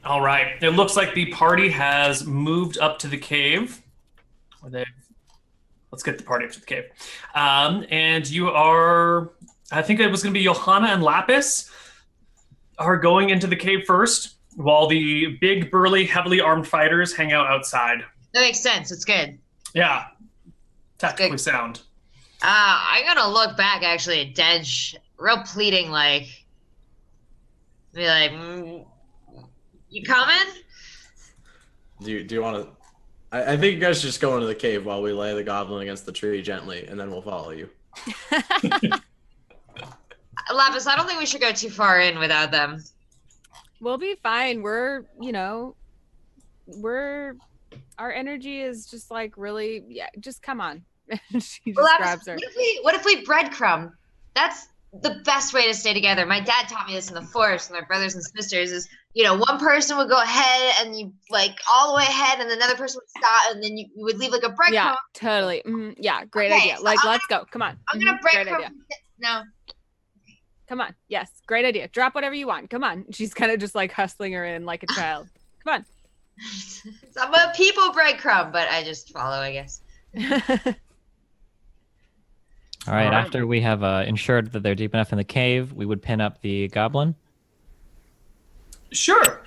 All right. It looks like the party has moved up to the cave. Or they Let's get the party up to the cave. And you are, I think it was going to be Johanna and Lapis are going into the cave first, while the big, burly, heavily armed fighters hang out outside. That makes sense. It's good. Yeah, tactically sound. I gotta look back actually at Dench, real pleading, like, be like, you coming? Do you want to? I think you guys should just go into the cave while we lay the goblin against the tree gently, and then we'll follow you. Lapis, I don't think we should go too far in without them. We'll be fine. Our energy is just like really, yeah, just come on. She just grabs her. What if we breadcrumb? That's the best way to stay together. My dad taught me this in the forest with my brothers and sisters is, one person would go ahead and you like all the way ahead and another person would stop and then you would leave like a breadcrumb. Yeah, totally. Yeah, great idea. Like, let's go. Come on. I'm going to breadcrumb. No. Come on. Yes, great idea. Drop whatever you want. Come on. She's kind of just like hustling her in like a child. Come on. I'm a people breadcrumb, but I just follow, I guess. All right, after we have ensured that they're deep enough in the cave, we would pin up the goblin. Sure.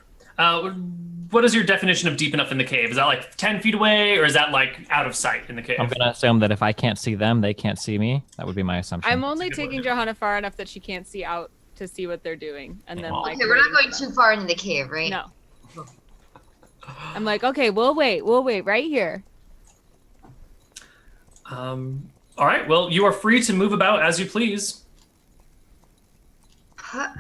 What is your definition of deep enough in the cave? Is that like 10 feet away, or is that like out of sight in the cave? I'm going to assume that if I can't see them, they can't see me. That would be my assumption. I'm only taking Johanna far enough that she can't see out to see what they're doing. And then like, okay, we're not going too far into the cave, right? No. I'm like, okay, we'll wait right here. All right, well, you are free to move about as you please. In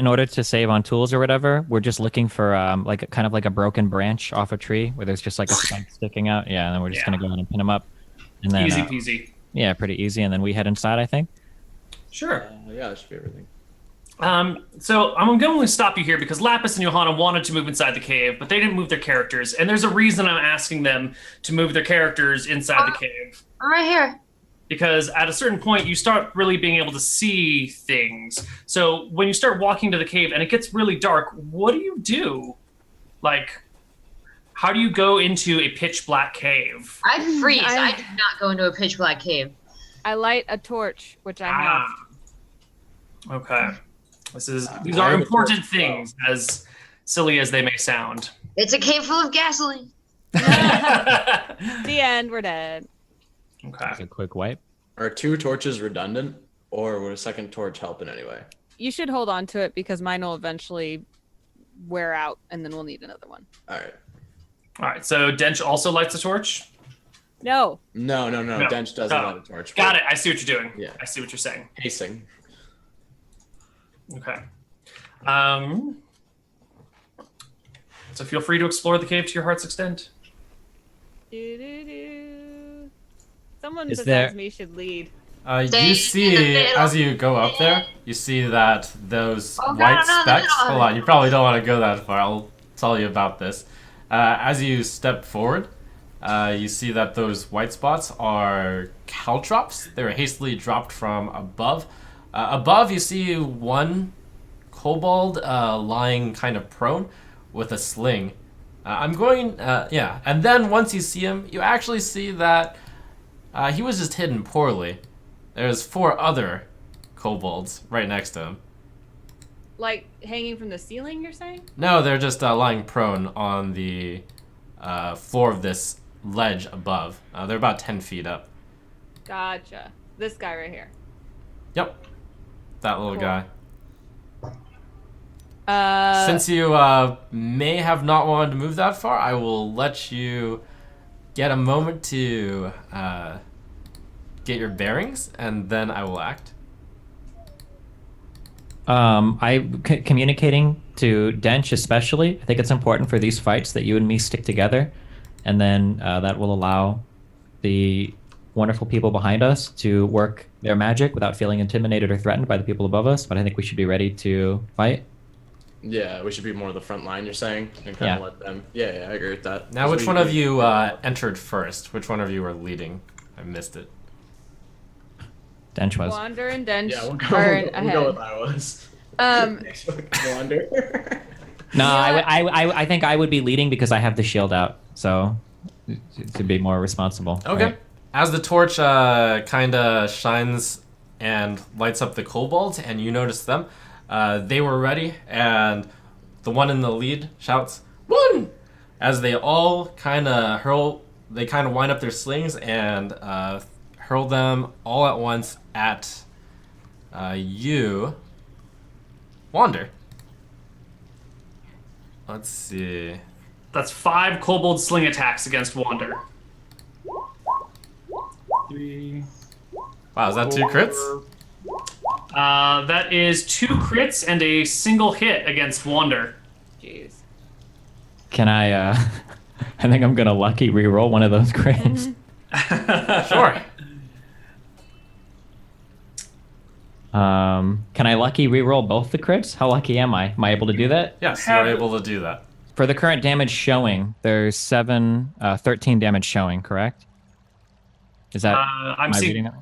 order to save on tools or whatever, we're just looking for like kind of like a broken branch off a tree where there's just like a stump sticking out. Yeah, and then we're just gonna go ahead and pin them up. And then easy peasy. Yeah, pretty easy. And then we head inside, I think. Sure. Yeah, that should be everything. So I'm going to stop you here because Lapis and Johanna wanted to move inside the cave, but they didn't move their characters. And there's a reason I'm asking them to move their characters inside the cave. I'm right here. Because at a certain point, you start really being able to see things. So when you start walking to the cave and it gets really dark, what do you do? Like, how do you go into a pitch black cave? I freeze. I do not go into a pitch black cave. I light a torch, which I have. Okay. These are important things, as silly as they may sound. It's a cave full of gasoline. The end. We're dead. Okay. That's a quick wipe. Are 2 torches redundant, or would a second torch help in any way? You should hold on to it because mine will eventually wear out, and then we'll need another one. All right. All right. So Dench also lights a torch? No. No. Dench doesn't light a torch. Got it. I see what you're doing. Yeah. I see what you're saying. Pacing. Okay. So feel free to explore the cave to your heart's extent. Someone besides me should lead. You see, as you go up there, you see that those white specks... Hold on, you probably don't want to go that far. I'll tell you about this. As you step forward, you see that those white spots are caltrops. They were hastily dropped from above. Above, you see one kobold lying kind of prone with a sling. And then once you see him, you actually see that he was just hidden poorly. There's 4 other kobolds right next to him. Like hanging from the ceiling, you're saying? No, they're just lying prone on the floor of this ledge above. They're about 10 feet up. Gotcha. This guy right here. Yep. That little guy. Uh, Since you may have not wanted to move that far, I will let you get a moment to get your bearings, and then I will act. Communicating to Dench especially, I think it's important for these fights that you and me stick together, and then that will allow the wonderful people behind us to work their magic without feeling intimidated or threatened by the people above us. But I think we should be ready to fight. Yeah, we should be more the front line, you're saying, and kind of let them... Yeah, I agree with that. Now, which one of you entered first? Which one of you were leading? I missed it. Dench was. Wander and Dench Yeah, we'll are go ahead. with I was. Wander. No, You know I think I would be leading because I have the shield out, so to be more responsible. Okay. right? As the torch kind of shines and lights up the kobolds, and you notice them, they were ready, and the one in the lead shouts, "One!" As they all kind of wind up their slings and hurl them all at once at you, Wander. Let's see. That's 5 kobold sling attacks against Wander. 3. Wow, is that 2 crits? That is 2 crits and a single hit against Wander. Jeez. Can I? I think I'm gonna lucky reroll one of those crits. Sure. Can I lucky reroll both the crits? How lucky am I? Am I able to do that? Yes, you're able to do that. For the current damage showing, there's 13 damage showing, correct? Is that? I'm am I seeing reading that?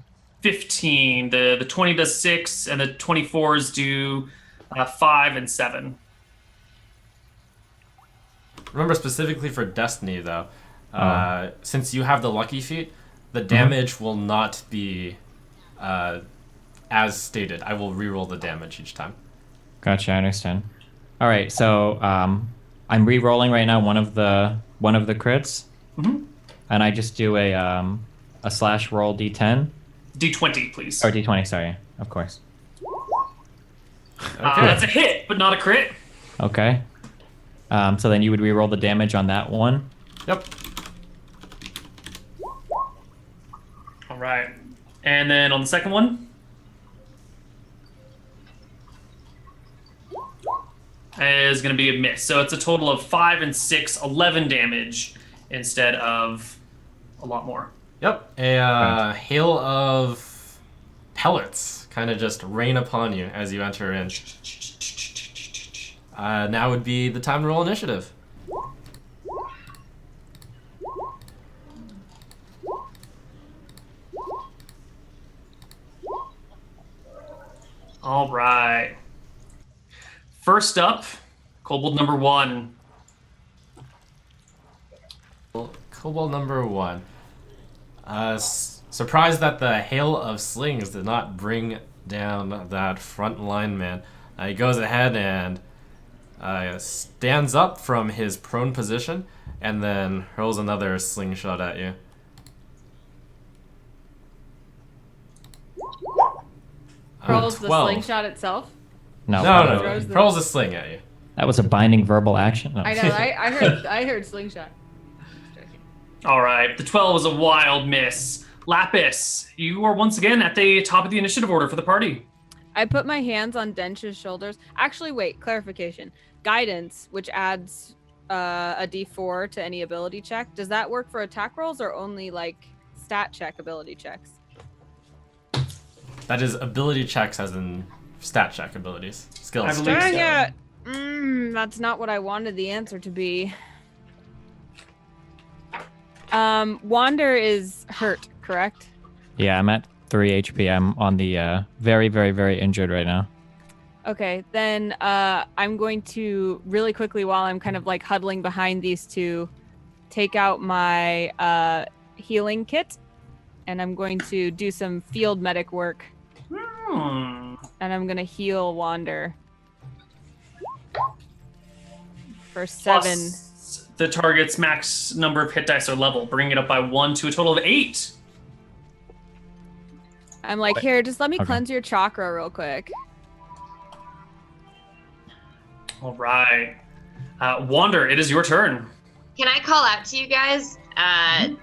15. The 20 does 6, and the 24s do 5 and 7. Remember specifically for Destiny, though, since you have the lucky feat, the damage will not be as stated. I will reroll the damage each time. Gotcha, I understand. All right, so I'm re-rolling right now one of the crits, and I just do a slash roll d10 D20, please. or d20. Sorry, of course. That's a hit, but not a crit. Okay. So then you would re-roll the damage on that one. Yep. All right. And then on the second one, is going to be a miss. So it's a total of 5 and 6, 11 damage instead of a lot more. Yep. A hail of pellets kind of just rain upon you as you enter in. Now would be the time to roll initiative. All right. First up, kobold number 1. Kobold number 1. Surprised that the hail of slings did not bring down that front line man. He goes ahead and stands up from his prone position and then hurls another slingshot at you. Hurls the 12. slingshot itself. No. No, Throws he the- hurls a sling at you. That was a binding verbal action. No. I know. I heard slingshot. All right. The 12 was a wild miss. Lapis, you are once again at the top of the initiative order for the party. I put my hands on Dench's shoulders. Actually, wait, clarification. Guidance, which adds a d4 to any ability check. Does that work for attack rolls or only like stat check ability checks? That is ability checks as in stat check abilities. Skills. I believe Dang so. it! That's not what I wanted the answer to be. Wander is hurt, correct? Yeah, I'm at 3 HP. I'm on the very, very, very injured right now. Okay, then I'm going to really quickly, while I'm kind of like huddling behind these two, take out my healing kit, and I'm going to do some field medic work, and I'm going to heal Wander for 7. Plus the target's max number of hit dice or level, bringing it up by 1 to a total of 8. I'm like, here, just let me Okay. cleanse your chakra real quick. All right. Wander, it is your turn. Can I call out to you guys and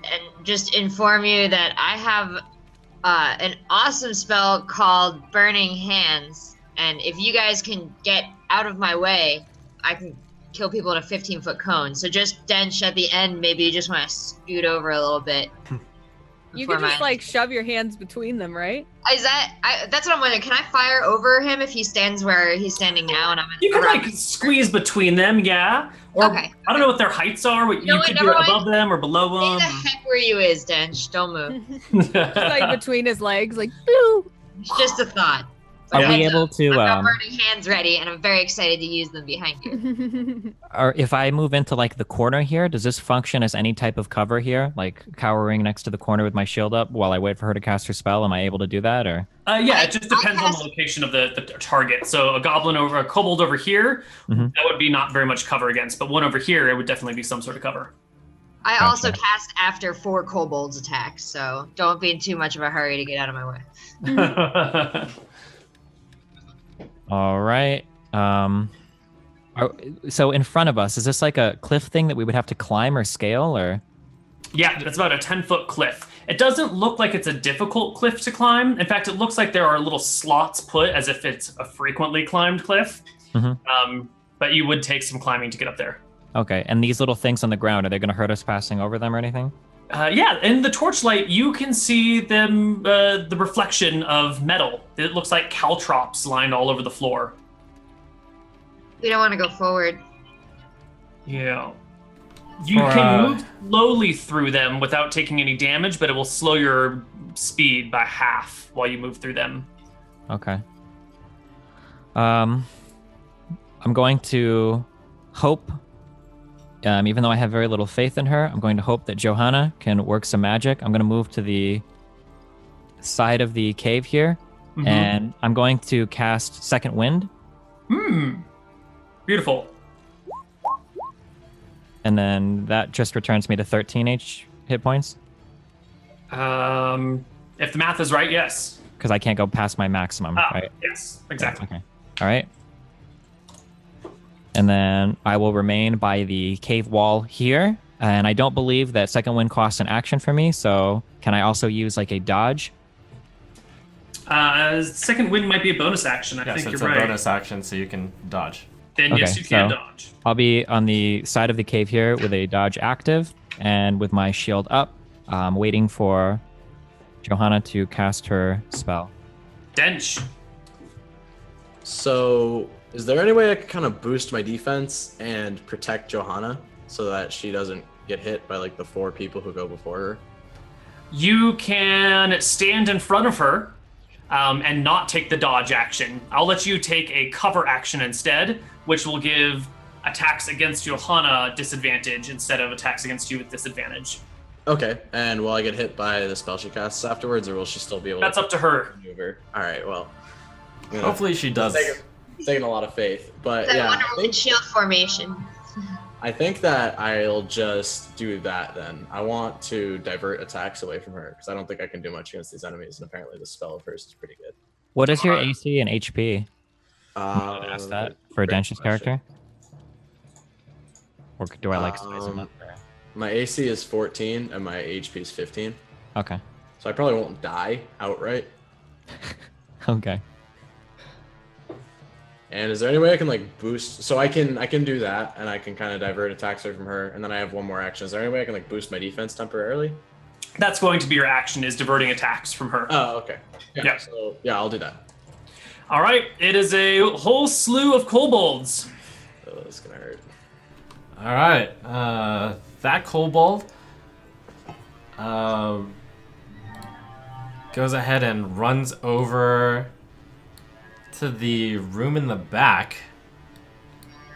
just inform you that I have an awesome spell called Burning Hands, and if you guys can get out of my way, I can kill people in a 15-foot cone. So just Dench at the end, maybe you just want to scoot over a little bit. You before can just my- like shove your hands between them, right? Is that's what I'm wondering. Can I fire over him if he stands where he's standing now and I'm in You can around- like squeeze between them, yeah. Or Okay. I don't know what their heights are. But know you what, could do never it mind. above them or Stay below the them. heck where you is, Dench. Don't move. Just like between his legs, like, boo! It's just a thought. Are But we heads able up, to, I've got burning hands ready, and I'm very excited to use them behind you. or if I move into like the corner here, does this function as any type of cover here? Like cowering next to the corner with my shield up while I wait for her to cast her spell? Am I able to do that or? Yeah, it just depends on the location of the target. So a kobold over here, that would be not very much cover against, but one over here, it would definitely be some sort of cover. I Gotcha. also cast after 4 kobolds attack, so don't be in too much of a hurry to get out of my way. All right. So in front of us, is this like a cliff thing that we would have to climb or scale or? Yeah, it's about a 10-foot cliff. It doesn't look like it's a difficult cliff to climb. In fact, it looks like there are little slots put as if it's a frequently climbed cliff. But you would take some climbing to get up there. Okay, and these little things on the ground, are they going to hurt us passing over them or anything? Yeah, in the torchlight, you can see them, the reflection of metal. It looks like caltrops lined all over the floor. We don't want to go forward. Yeah. You can move slowly through them without taking any damage, but it will slow your speed by half while you move through them. Okay. I'm going to hope, even though I have very little faith in her, I'm going to hope that Johanna can work some magic. I'm going to move to the side of the cave here, and I'm going to cast Second Wind. Beautiful. And then that just returns me to 13 hit points. If the math is right, yes. Because I can't go past my maximum, right? Yes, exactly. Okay. All right. And then I will remain by the cave wall here. And I don't believe that Second Wind costs an action for me. So can I also use like a dodge? Second Wind might be a bonus action. I think it's you're right. a bonus action, so you can dodge. Then Okay, yes, you can so dodge. I'll be on the side of the cave here with a dodge active and with my shield up, waiting for Johanna to cast her spell. Dench. So, is there any way I could kind of boost my defense and protect Johanna so that she doesn't get hit by like the 4 people who go before her? You can stand in front of her and not take the dodge action. I'll let you take a cover action instead, which will give attacks against Johanna disadvantage instead of attacks against you with disadvantage. Okay, and will I get hit by the spell she casts afterwards, or will she still be able That's to up to her. maneuver? All right, well. Hopefully she does. Taking a lot of faith, but That yeah, Wonder Woman shield formation. I think that I'll just do that then. I want to divert attacks away from her because I don't think I can do much against these enemies, and apparently the spell of hers is pretty good. What is your AC and HP? Ask that for Dench's character? Or do I like spice them up? My AC is 14 and my HP is 15, Okay. so I probably won't die outright. Okay. And is there any way I can like boost? So I can do that, and I can kind of divert attacks away from her, and then I have one more action. Is there any way I can like boost my defense temporarily? That's going to be your action, is diverting attacks from her. Oh, okay. Yeah. So yeah, I'll do that. All right, it is a whole slew of kobolds. Oh, that's gonna hurt. All right, that kobold goes ahead and runs over to the room in the back,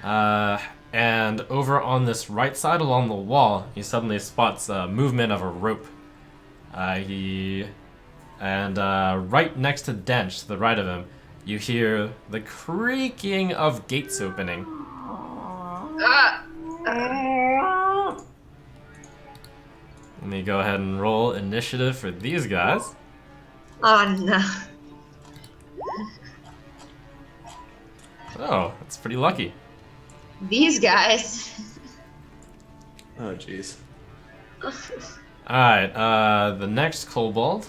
and over on this right side along the wall, he suddenly spots movement of a rope. Right next to Dench, to the right of him, you hear the creaking of gates opening. Let me go ahead and roll initiative for these guys. Oh no. Oh, that's pretty lucky. These guys. Oh, jeez. Alright, the next kobold.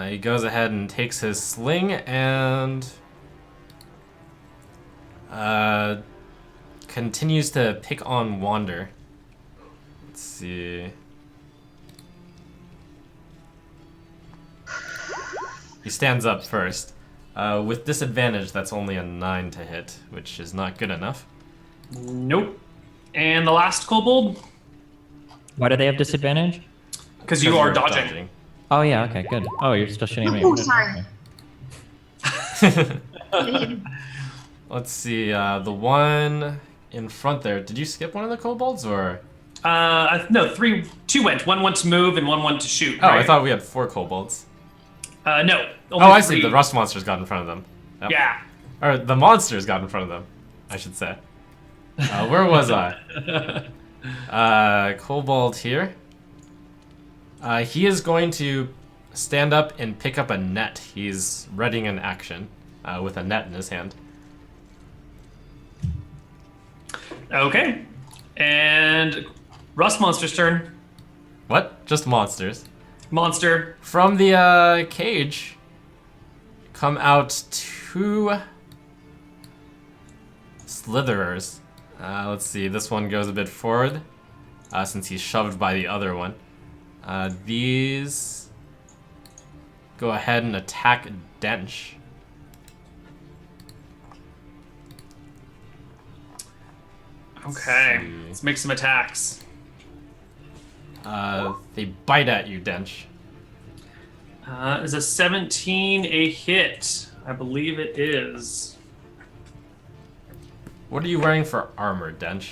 He goes ahead and takes his sling and continues to pick on Wander. Let's see. He stands up first. With disadvantage, that's only a 9 to hit, which is not good enough. Nope. And the last kobold? Why do they have disadvantage? Because you are you're dodging. Oh yeah, okay, good. Oh, you're still shooting at me. Oh, sorry. Let's see. The one in front there. Did you skip one of the kobolds or? No, two went. One went to move and one went to shoot. Oh, right? I thought we had 4 kobolds. No. Oh, I see. 3. The rust monsters got in front of them. Yep. Yeah. Or the monsters got in front of them, I should say. Where was I? Kobold here. He is going to stand up and pick up a net. He's readying an action with a net in his hand. Okay. And Rust Monster's turn. What? Just monsters. Monster. From the cage come out 2 slitherers. Let's see, this one goes a bit forward since he's shoved by the other one. These go ahead and attack Dench. Okay. See. Let's make some attacks. They bite at you, Dench. Is a 17 a hit? I believe it is. What are you wearing for armor, Dench?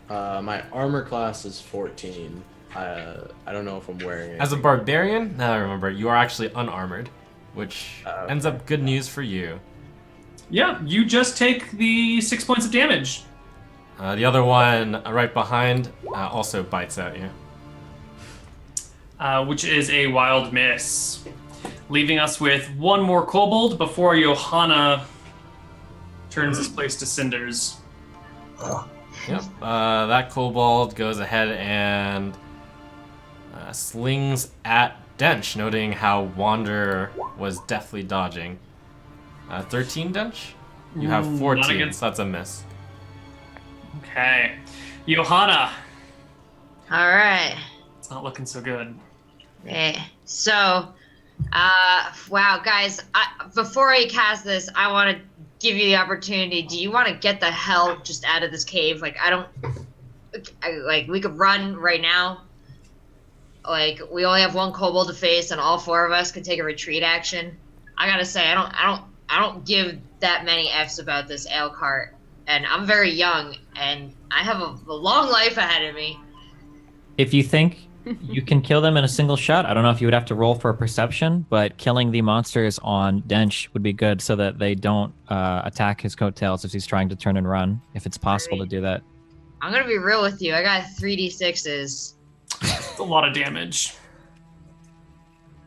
My armor class is 14. I don't know if I'm wearing it. As a barbarian, now I remember, you are actually unarmored, which ends up good news for you. Yeah, you just take the 6 points of damage. The other one right behind also bites at you. Which is a wild miss. Leaving us with one more kobold before Johanna turns this place to cinders. Yep. That kobold goes ahead and slings at Dench, noting how Wander was deftly dodging. 13, Dench? You have 14, so that's a miss. Okay. Johanna. All right. It's not looking so good. Okay. So, wow, guys, before I cast this, I want to give you the opportunity. Do you want to get the hell just out of this cave? Like, we could run right now. Like, we only have one kobold to face, and all 4 of us could take a retreat action. I gotta say, I don't give that many F's about this ale cart, and I'm very young, and I have a long life ahead of me. If you think you can kill them in a single shot, I don't know if you would have to roll for a perception, but killing the monsters on Dench would be good so that they don't attack his coattails if he's trying to turn and run, if it's possible to do that. I'm gonna be real with you. I got 3d6s. It's a lot of damage.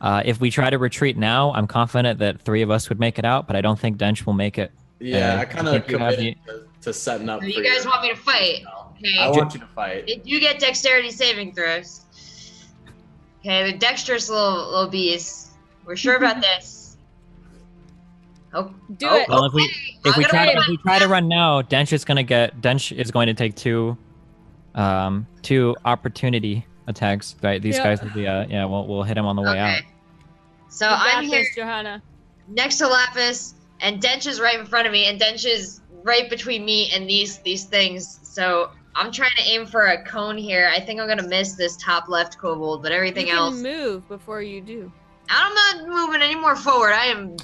If we try to retreat now, I'm confident that 3 of us would make it out, but I don't think Dench will make it. Yeah, I kind of you have committed to setting up. So for you guys want me to fight? Okay. I want you to fight. You get dexterity saving throws. Okay, they're dexterous little bees. We're sure about this. Oh, Do it. Well, okay. if we I'm try to run now, Dench is going to take 2 opportunity attacks. Right, these guys will be we'll hit him on the way out. So You got I'm here this, Johanna. next to Lapis, and Dench is right in front of me, and Dench is right between me and these things. So I'm trying to aim for a cone here. I think I'm gonna miss this top left kobold, but everything You else. can move before you do. I'm not moving any more forward. I am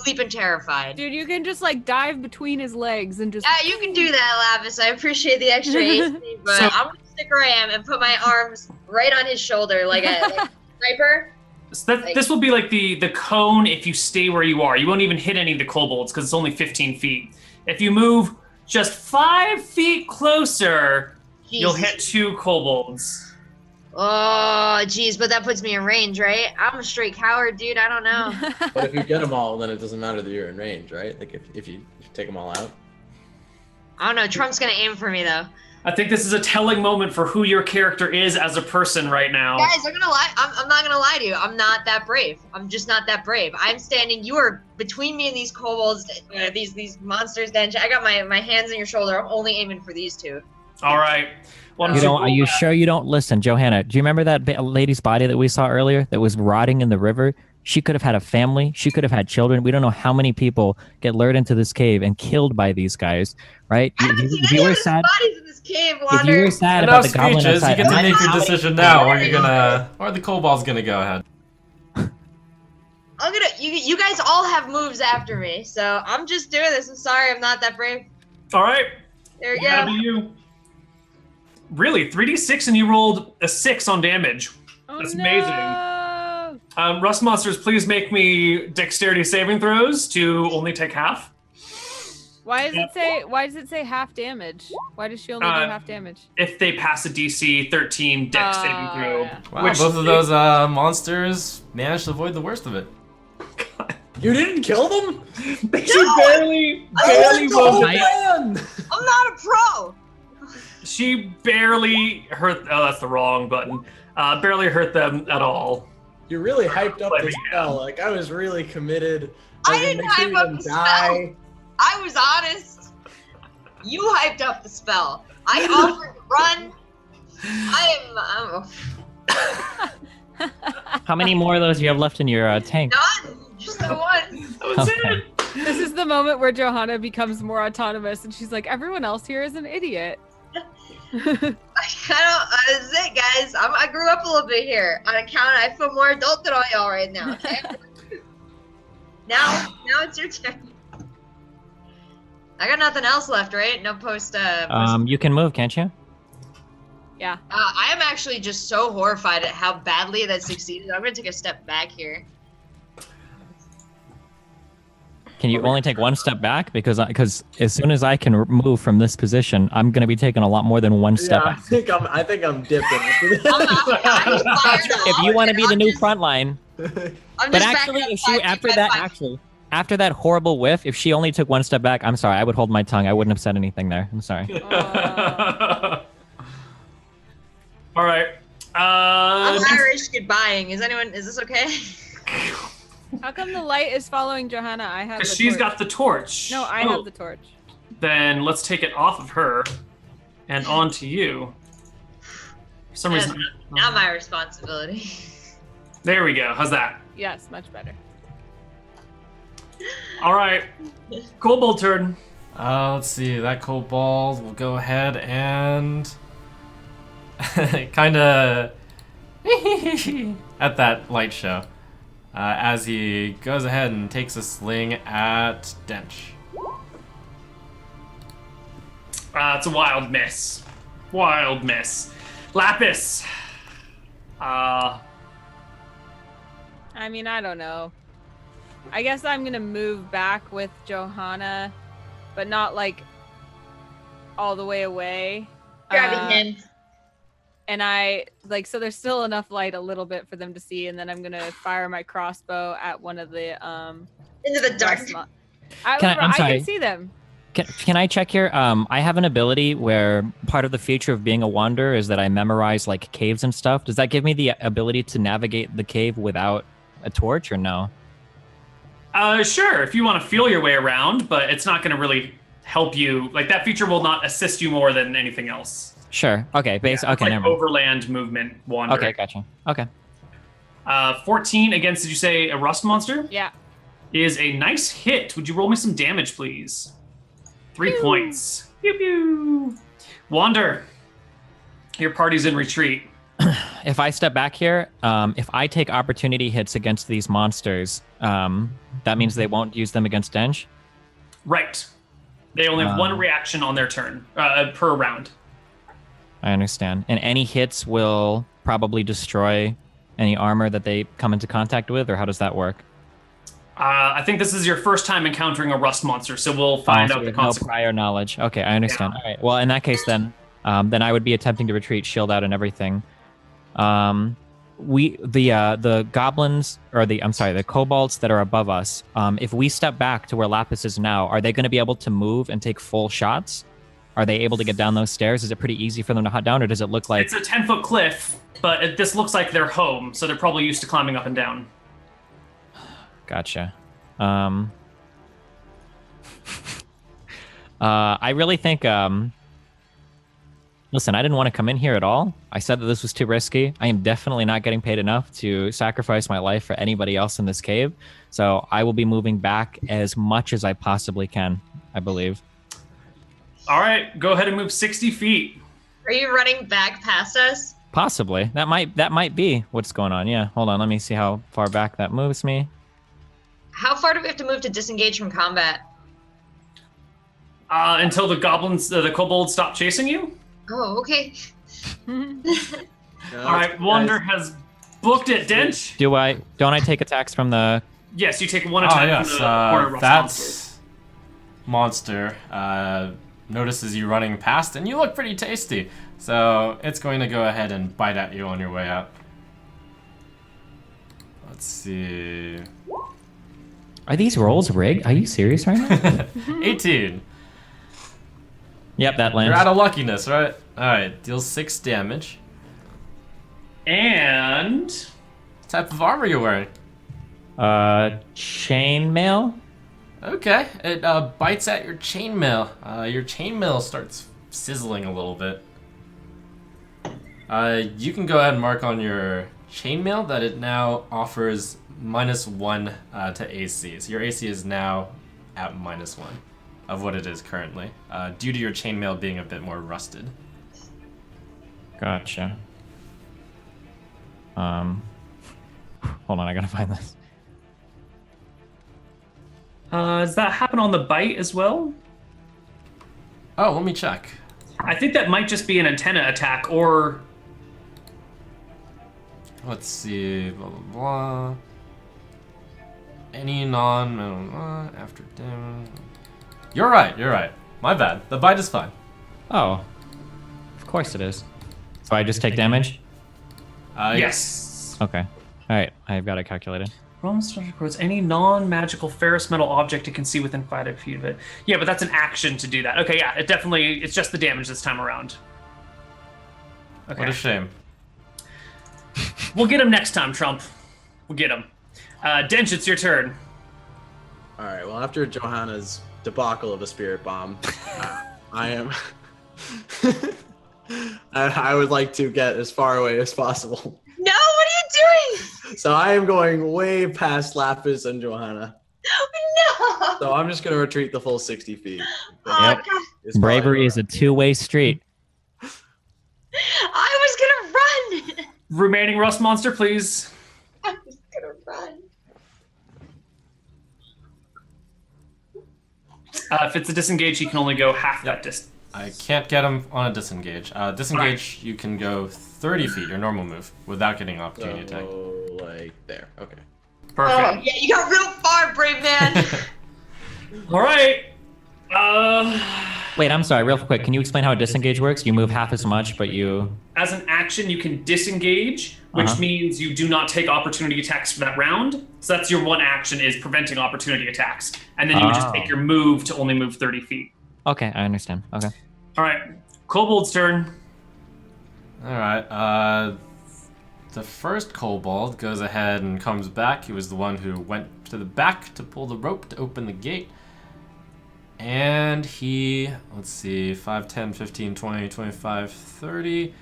leaping terrified. Dude, you can just like dive between his legs and just. Yeah, you can do that, Lapis. I appreciate the extra HP, but So- I'm gonna stick where I am and put my arms right on his shoulder like a sniper. So this will be like the cone if you stay where you are. You won't even hit any of the kobolds because it's only 15 feet. If you move just 5 feet closer, you'll Jesus. hit 2 kobolds. Oh, geez, but that puts me in range, right? I'm a straight coward, dude. I don't know. But if you get them all, then it doesn't matter that you're in range, right? Like if you take them all out. I don't know. Trump's gonna aim for me though. I think this is a telling moment for who your character is as a person right now. Guys, I'm gonna lie. I'm not gonna lie to you. I'm not that brave. I'm just not that brave. I'm standing. You are between me and these kobolds, these monsters. Dench. I got my hands on your shoulder. I'm only aiming for these 2. All right. Why don't You don't? roll Are you that? sure you don't listen, Johanna? Do you remember that lady's body that we saw earlier that was rotting in the river? She could have had a family. She could have had children. We don't know how many people get lured into this cave and killed by these guys, right? I haven't seen If any you of were these sad, bodies in this cave, if you Wander. were sad Enough about the goblin speeches, you outside, get to make your I'm decision now, or you're gonna, or the kobold's gonna go ahead. You guys all have moves after me, so I'm just doing this. I'm sorry, I'm not that brave. All right. There we Gotta go. be you. Really, 3d6 and you rolled a 6 on damage. That's amazing. Rust monsters, please make me dexterity saving throws to only take half. Why does it say half damage? Why does she only do half damage? If they pass a DC 13 dex saving throw. Yeah. Wow, which both of those monsters managed to avoid the worst of it. You didn't kill them? She barely Oh, wounded. man! I'm not a pro. She barely hurt. Oh, that's the wrong button. Barely hurt them at all. You really hyped up the Yeah. spell. Like, I was really committed. I was gonna didn't make sure hype you up didn't the die. I was honest. You hyped up the spell. I offered to run. I'm How many more of those do you have left in your tank? none. Just the one. That was Okay. it. This is the moment where Johanna becomes more autonomous, and she's like, "Everyone else here is an idiot." That's it, guys. I grew up a little bit here. On account, I feel more adult than all y'all right now. Okay? now it's your turn. I got nothing else left, right? No post. You can move, can't you? Yeah. I am actually just so horrified at how badly that succeeded. I'm gonna take a step back here. Can you only take one step back? Because as soon as I can move from this position, I'm going to be taking a lot more than one step Yeah, back. I think I'm dipping after this. I'm fired If you want to be the new front line, I'm but just actually, backing if up she 5 feet by 5 feet. after that horrible whiff, if she only took one step back, I'm sorry, I would hold my tongue. I wouldn't have said anything there. I'm sorry. All right. I'm Irish goodbying. Is this okay? How come the light is following Johanna? I have the Because she's torch. got the torch. No, I Oh, have the torch. Then let's take it off of her and onto you. For some reason. Not my responsibility. There we go. How's that? Yes, much better. All right. Kobold turn. Let's see. That kobold will go ahead and kind of at that light show as he goes ahead and takes a swing at Dench. It's a wild miss. Wild miss. Lapis. I mean, I don't know. I guess I'm gonna move back with Johanna, but not like all the way away. Grabbing him. And so there's still enough light a little bit for them to see, and then I'm gonna fire my crossbow at one of the Into the dark. I I'm sorry. can see them. Can I check here? I have an ability where part of the feature of being a wanderer is that I memorize like caves and stuff. Does that give me the ability to navigate the cave without a torch or no? Sure, if you want to feel your way around, but it's not going to really help you. Like, that feature will not assist you more than anything else. Sure. Okay. It's Okay. like Never mind. overland movement wandering. Okay. Gotcha. Okay. 14 against, did you say a rust monster? Yeah. Is a nice hit. Would you roll me some damage, please? 3 Pew. points. Pew pew. Wander. Your party's in retreat. If I step back here, if I take opportunity hits against these monsters, that means they won't use them against Dench? Right. They only have one reaction on their turn, per round. I understand. And any hits will probably destroy any armor that they come into contact with, or how does that work? I think this is your first time encountering a rust monster, so we'll find So out we the have no consequences. prior knowledge. Okay, I understand. Yeah. All right. Well, in that case, then I would be attempting to retreat, shield out, and everything. The goblins, or the kobolds that are above us. If we step back to where Lapis is now, are they going to be able to move and take full shots? Are they able to get down those stairs? Is it pretty easy for them to hunt down, or does it look like It's a 10-foot cliff, but this looks like their home, so they're probably used to climbing up and down. Gotcha. I really think. Listen, I didn't want to come in here at all. I said that this was too risky. I am definitely not getting paid enough to sacrifice my life for anybody else in this cave. So I will be moving back as much as I possibly can, I believe. All right, go ahead and move 60 feet. Are you running back past us? Possibly. That might be what's going on. Yeah. Hold on. Let me see how far back that moves me. How far do we have to move to disengage from combat? Until the goblins, the kobolds stop chasing you. Oh, okay. All right, Wander has booked it. Dench. Don't I take attacks from the? Yes, you take one attack from the corner rust that monster notices you running past, and you look pretty tasty. So it's going to go ahead and bite at you on your way out. Let's see. Are these rolls rigged? Are you serious right now? 18. Yep, that lands. You're out of luckiness, right? Alright, deals 6 damage. And What type of armor you wearing? Chainmail. Okay, it bites at your chainmail. Your chainmail starts sizzling a little bit. You can go ahead and mark on your chainmail that it now offers -1 to AC. So your AC is now at -1 of what it is currently, due to your chainmail being a bit more rusted. Gotcha. Hold on, I gotta find this. does that happen on the bite as well? Oh, let me check. I think that might just be an antenna attack, or Let's see, blah blah blah. Any non after damage. You're right. My bad. The bite is fine. Oh, of course it is. So I just take damage? yes. Okay. All right, I've got it calculated. Quotes any non-magical ferrous metal object it can see within 5 feet of it. Yeah, but that's an action to do that. Okay, yeah, it's just the damage this time around. Okay. What a shame. We'll get him next time, Trump. We'll get him. Dench, it's your turn. All right. Well, after Johanna's debacle of a spirit bomb, I am. I would like to get as far away as possible. No, what are you doing? So I am going way past Lapis and Johanna. No. So I'm just gonna retreat the full 60 feet. Oh, Yep. God. It's Bravery probably- is a two-way street. I was gonna run. Remaining rust monster, please. I was gonna run. If it's a disengage, he can only go half that distance. I can't get him on a disengage. Disengage, you can go 30 feet, your normal move, without getting an opportunity attack. So, like there. Okay. Perfect. Oh, yeah, you got real far, brave man. All right. Wait, I'm sorry, real quick. Can you explain how a disengage works? You move half as much, but you... As an action, you can disengage, which means you do not take opportunity attacks for that round. So that's your one action, is preventing opportunity attacks. And then you would just take your move to only move 30 feet. Okay, I understand. Okay. All right. Kobold's turn. Alright, the first kobold goes ahead and comes back. He was the one who went to the back to pull the rope to open the gate. And he, let's see, 5, 10, 15, 20, 25, 30.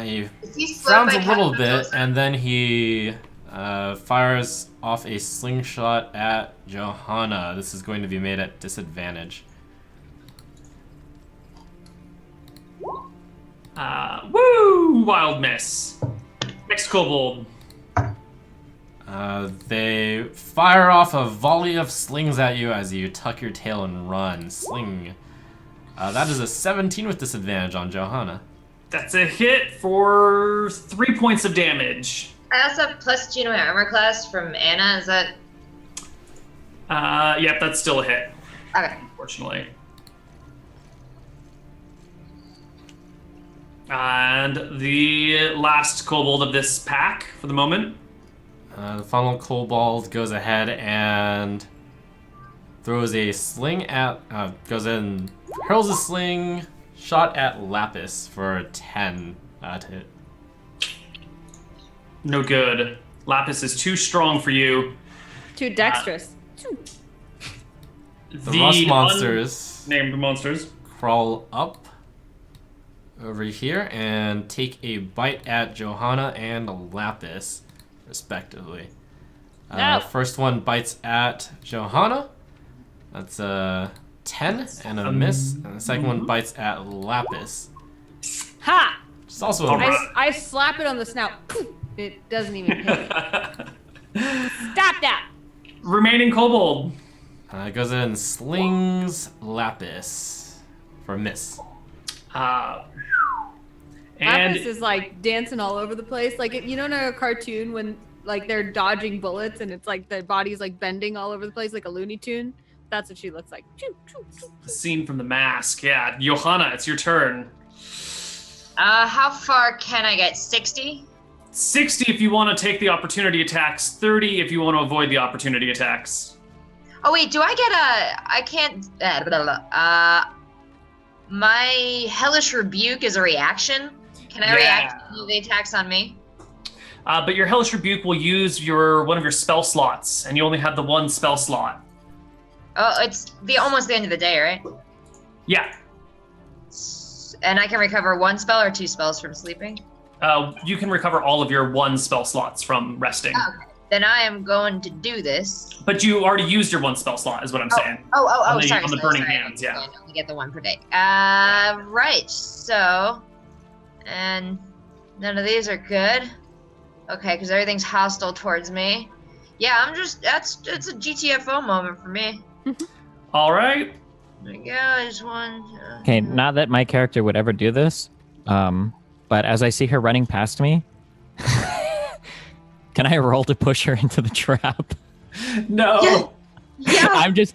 He frowns a little bit, and then he fires off a slingshot at Johanna. This is going to be made at disadvantage. Woo! Wild miss. Next kobold. They fire off a volley of slings at you as you tuck your tail and run. Sling. That is a 17 with disadvantage on Johanna. That's a hit for 3 points of damage. I also have +2 to my armor class from Anna. Is that? Yep, that's still a hit, Okay. unfortunately. And the last kobold of this pack for the moment. The final kobold goes ahead and throws a sling at, goes in and hurls a sling shot at Lapis for 10 to hit. No good. Lapis is too strong for you. Too dexterous. The rust monsters named monsters crawl up over here and take a bite at Johanna and Lapis, respectively. No. First one bites at Johanna. That's a 10 and a miss. And the second one bites at Lapis. Ha! It's also a miss. I slap it on the snout. It doesn't even hit. Stop that! remaining kobold. Goes in and slings Lapis for a miss. And Lapis is like dancing all over the place. Like you know in a cartoon when like they're dodging bullets and it's like the body's like bending all over the place like a Looney Tune. That's what she looks like. the scene from The Mask. Yeah, Johanna, it's your turn. How far can I get? 60? 60 if you want to take the opportunity attacks. 30 if you want to avoid the opportunity attacks. Oh wait, do I get a? I can't. My hellish rebuke is a reaction. Can I react to the attacks on me? But your Hellish Rebuke will use one of your spell slots, and you only have the one spell slot. Oh, it's almost the end of the day, right? Yeah. And I can recover one spell or two spells from sleeping? You can recover all of your one spell slots from resting. Okay. Then I am going to do this. But you already used your one spell slot, is what I'm saying. Sorry. On the burning hands, yeah. I only get the one per day. Right. So, and none of these are good. Okay, because everything's hostile towards me. Yeah, it's a GTFO moment for me. All right. There we go. I just want. Okay, not that my character would ever do this, but as I see her running past me, can I roll to push her into the trap? No. Yeah. I was just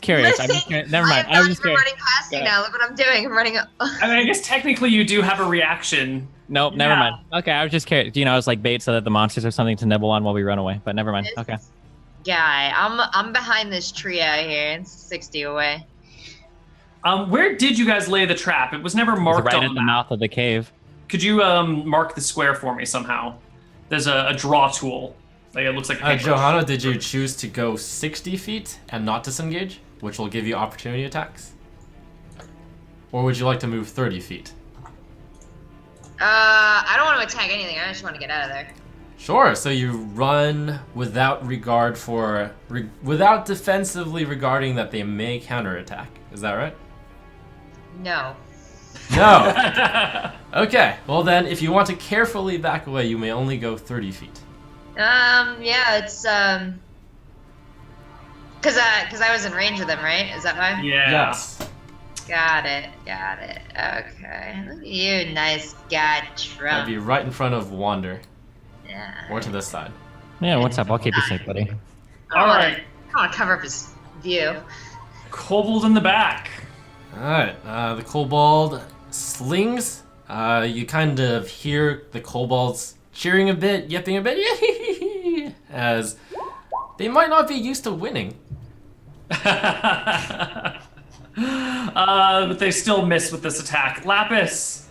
curious. Listen, Never mind. I'm I was just curious. running past you now. Look what I'm doing. I'm running up. I mean, I guess technically you do have a reaction. Nope, never mind. Okay, I was just curious. You know, it's like bait so that the monsters have something to nibble on while we run away. But never mind. Okay. Guy, I'm behind this tree out here. It's 60 away. Where did you guys lay the trap? It was never marked Right on at the the map. mouth of the cave. Could you mark the square for me somehow? There's a draw tool. Like, it looks like a paintbrush. Johanna, did you choose to go 60 feet and not disengage, which will give you opportunity attacks? Or would you like to move 30 feet? I don't want to attack anything. I just want to get out of there. Sure, so you run without without defensively regarding that they may counterattack. Is that right? No. No! Okay, well then, if you want to carefully back away, you may only go 30 feet. Yeah, it's, cause I was in range of them, right? Is that fine? Yeah. Yes. Got it. Okay. Look at you, nice guy, That'd Trump. be right in front of Wander, Yeah. or to this side. Yeah, what's up? I'll keep you safe, buddy. All right. I want to cover up his view. Kobold in the back. Alright, the kobold slings. You kind of hear the kobolds cheering a bit, yipping a bit, as they might not be used to winning. But they still miss with this attack. Lapis.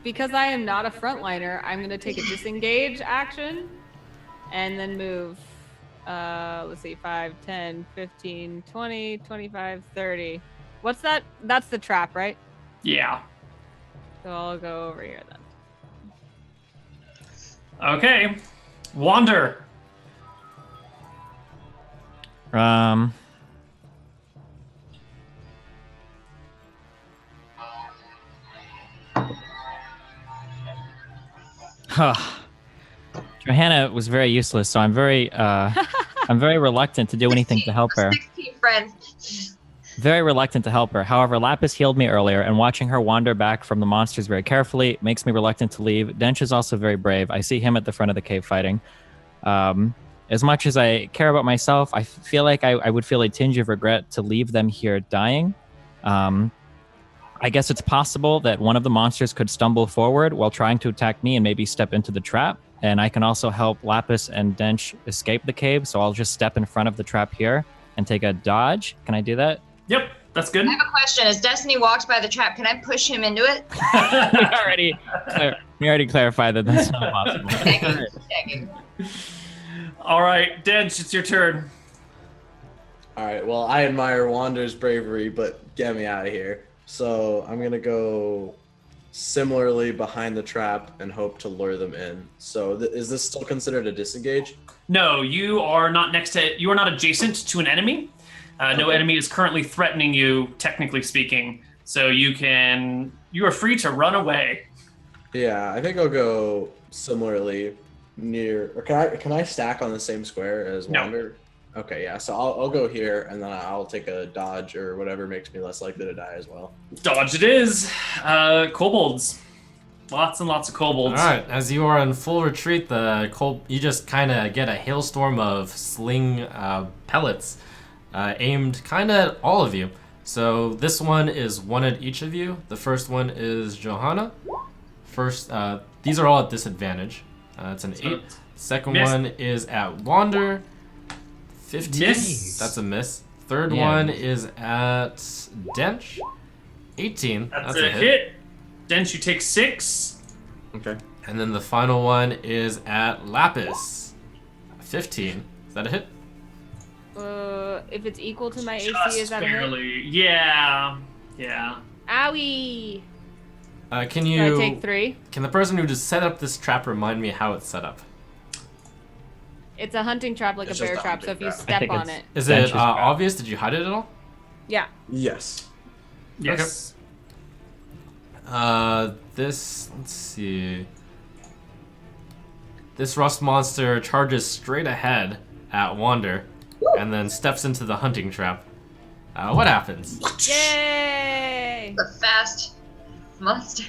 Because I am not a frontliner, I'm gonna take a disengage action and then move. Let's see, 5, 10, 15, 20, 25, 30. What's that? That's the trap, right? Yeah. So I'll go over here then. Okay. Wander. Johanna was very useless, so I'm very reluctant to do anything to help her. 16 friends. Very reluctant to help her. However, Lapis healed me earlier, and watching her wander back from the monsters very carefully makes me reluctant to leave. Dench is also very brave. I see him at the front of the cave fighting. As much as I care about myself, I feel like I would feel a tinge of regret to leave them here dying. I guess it's possible that one of the monsters could stumble forward while trying to attack me and maybe step into the trap. And I can also help Lapis and Dench escape the cave, so I'll just step in front of the trap here and take a dodge. Can I do that? Yep, that's good. I have a question. As Destiny walks by the trap, can I push him into it? we already clarified that that's not possible. Checking. All right, Dench, it's your turn. All right, well, I admire Wander's bravery, but get me out of here. So I'm going to go similarly behind the trap and hope to lure them in. So is this still considered a disengage? No, you are not adjacent to an enemy. No enemy is currently threatening you, technically speaking. So you are free to run away. Yeah, I think I'll go similarly near, or can I stack on the same square as No. Wander? Okay, yeah. So I'll go here, and then I'll take a dodge or whatever makes me less likely to die as well. Dodge it is. Kobolds. Lots and lots of kobolds. All right, as you are in full retreat, you just kind of get a hailstorm of sling pellets aimed kind of at all of you. So this one is one at each of you. The first one is Johanna. First, these are all at disadvantage. It's an 8. Second Miss. one is at Wander. 15. Miss. That's a miss. Third Yeah. one is at Dench. 18. That's a hit. Dench, you take 6. Okay. And then the final one is at Lapis. 15. Is that a hit? If it's equal to my AC, Just is that a hit? barely. Yeah. Owie! Can Can you? I take 3? Can the person who just set up this trap remind me how it's set up? It's a hunting trap like It's a bear just a trap, so if hunting you trap. I step think on it's- it. Is Dench's it trap. obvious? Did you hide it at all? Yeah. Yes. Yes. Let's see. This rust monster charges straight ahead at Wander, and then steps into the hunting trap. What happens? Yay! The fast monster.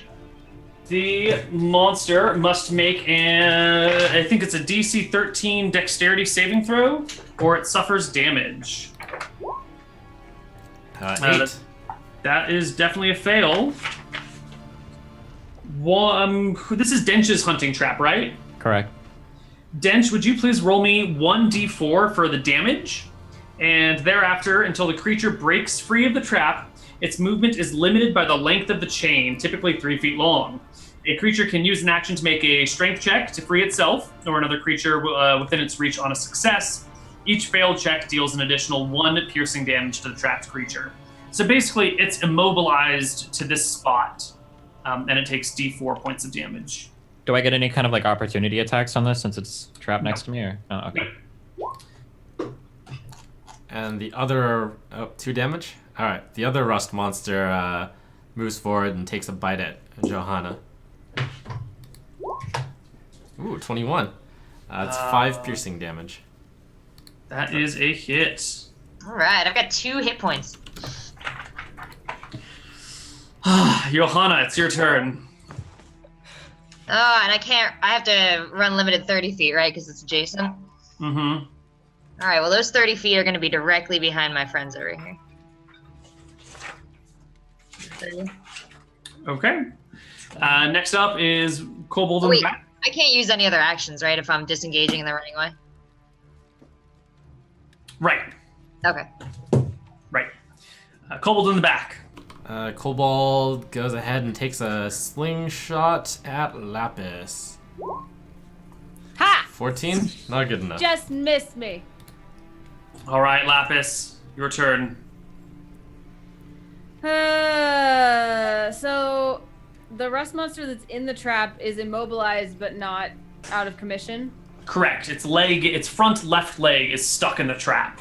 The monster must make I think it's a DC 13 dexterity saving throw, or it suffers damage. 8. That is definitely a fail. This is Dench's hunting trap, right? Correct. Dench, would you please roll me 1d4 for the damage? And thereafter, until the creature breaks free of the trap, its movement is limited by the length of the chain, typically 3 feet long. A creature can use an action to make a strength check to free itself, or another creature within its reach on a success. Each failed check deals an additional 1 piercing damage to the trapped creature. So basically, it's immobilized to this spot, and it takes d4 points of damage. Do I get any kind of like opportunity attacks on this since it's trapped next to me? Or oh, okay. And the other 2 damage. All right. The other rust monster moves forward and takes a bite at Johanna. Ooh, 21. It's 5 piercing damage. That is a hit. All right, I've got 2 hit points. Johanna, it's your turn. Oh, and I have to run limited 30 feet, right? Because it's adjacent. Mm-hmm. All right, well, those 30 feet are going to be directly behind my friends over here. 30. Okay. Next up is Kobold Oh, in the wait, back. I can't use any other actions, right? If I'm disengaging and they're running away. Right. Okay. Right. Kobold in the back. Kobold goes ahead and takes a slingshot at Lapis. Ha! 14? Not good enough. Just missed me. All right, Lapis, your turn. So the rust monster that's in the trap is immobilized but not out of commission. Correct. Its front left leg is stuck in the trap.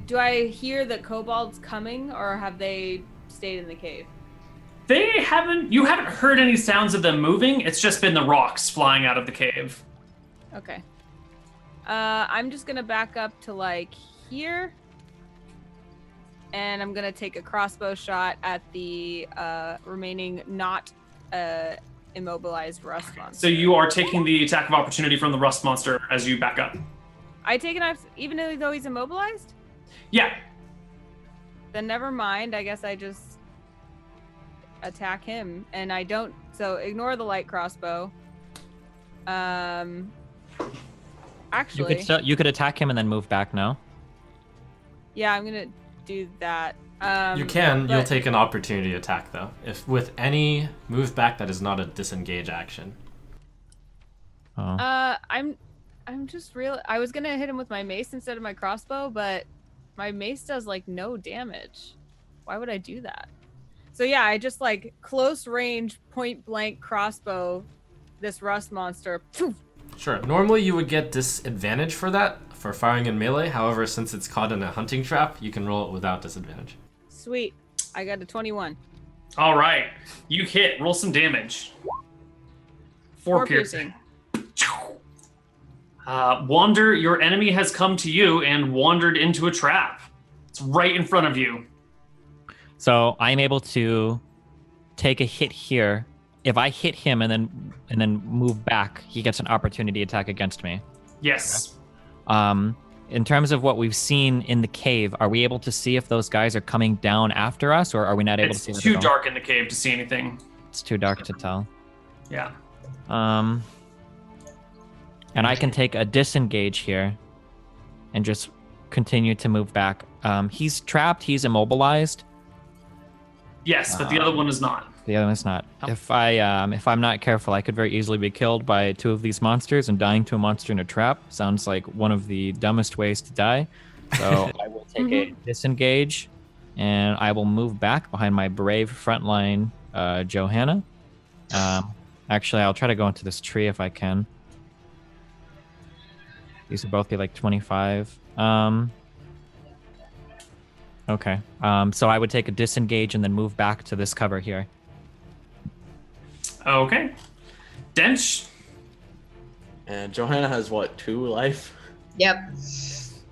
Do I hear that kobolds coming, or have they stayed in the cave? You haven't heard any sounds of them moving. It's just been the rocks flying out of the cave. Okay. I'm just gonna back up to like here, and I'm gonna take a crossbow shot at the remaining not immobilized rust monster. So you are taking the attack of opportunity from the rust monster as you back up. I take it off even though he's immobilized? Yeah. Then never mind. I guess I just attack him, and I don't. So ignore the light crossbow. Actually, You could attack him and then move back now. yeah, I'm gonna do that. You can. You'll but- take an opportunity attack, though. If with any move back that is not a disengage action. Oh. I'm just real. I was gonna hit him with my mace instead of my crossbow, but my mace does like no damage. Why would I do that? So yeah, I just like close range, point blank crossbow this rust monster. Poof. Sure. Normally you would get disadvantage for that, for firing in melee. However, since it's caught in a hunting trap, you can roll it without disadvantage. Sweet. I got a 21. All right. You hit. Roll some damage. 4 piercing. Wander, your enemy has come to you and wandered into a trap. It's right in front of you. So I'm able to take a hit here. If I hit him and then move back, he gets an opportunity attack against me. Yes. In terms of what we've seen in the cave, are we able to see if those guys are coming down after us, or are we not able to see? It's too dark in the cave to see anything. It's too dark to tell. Yeah. And I can take a disengage here and just continue to move back. He's trapped, he's immobilized. Yes, but the other one is not. The other one's not. If I'm not careful, I could very easily be killed by 2 of these monsters, and dying to a monster in a trap sounds like one of the dumbest ways to die. So I will take a disengage, and I will move back behind my brave frontline Johanna. Actually, I'll try to go into this tree if I can. These would both be like 25. Okay. So I would take a disengage and then move back to this cover here. Okay. Dench. And Johanna has what, 2 life? Yep.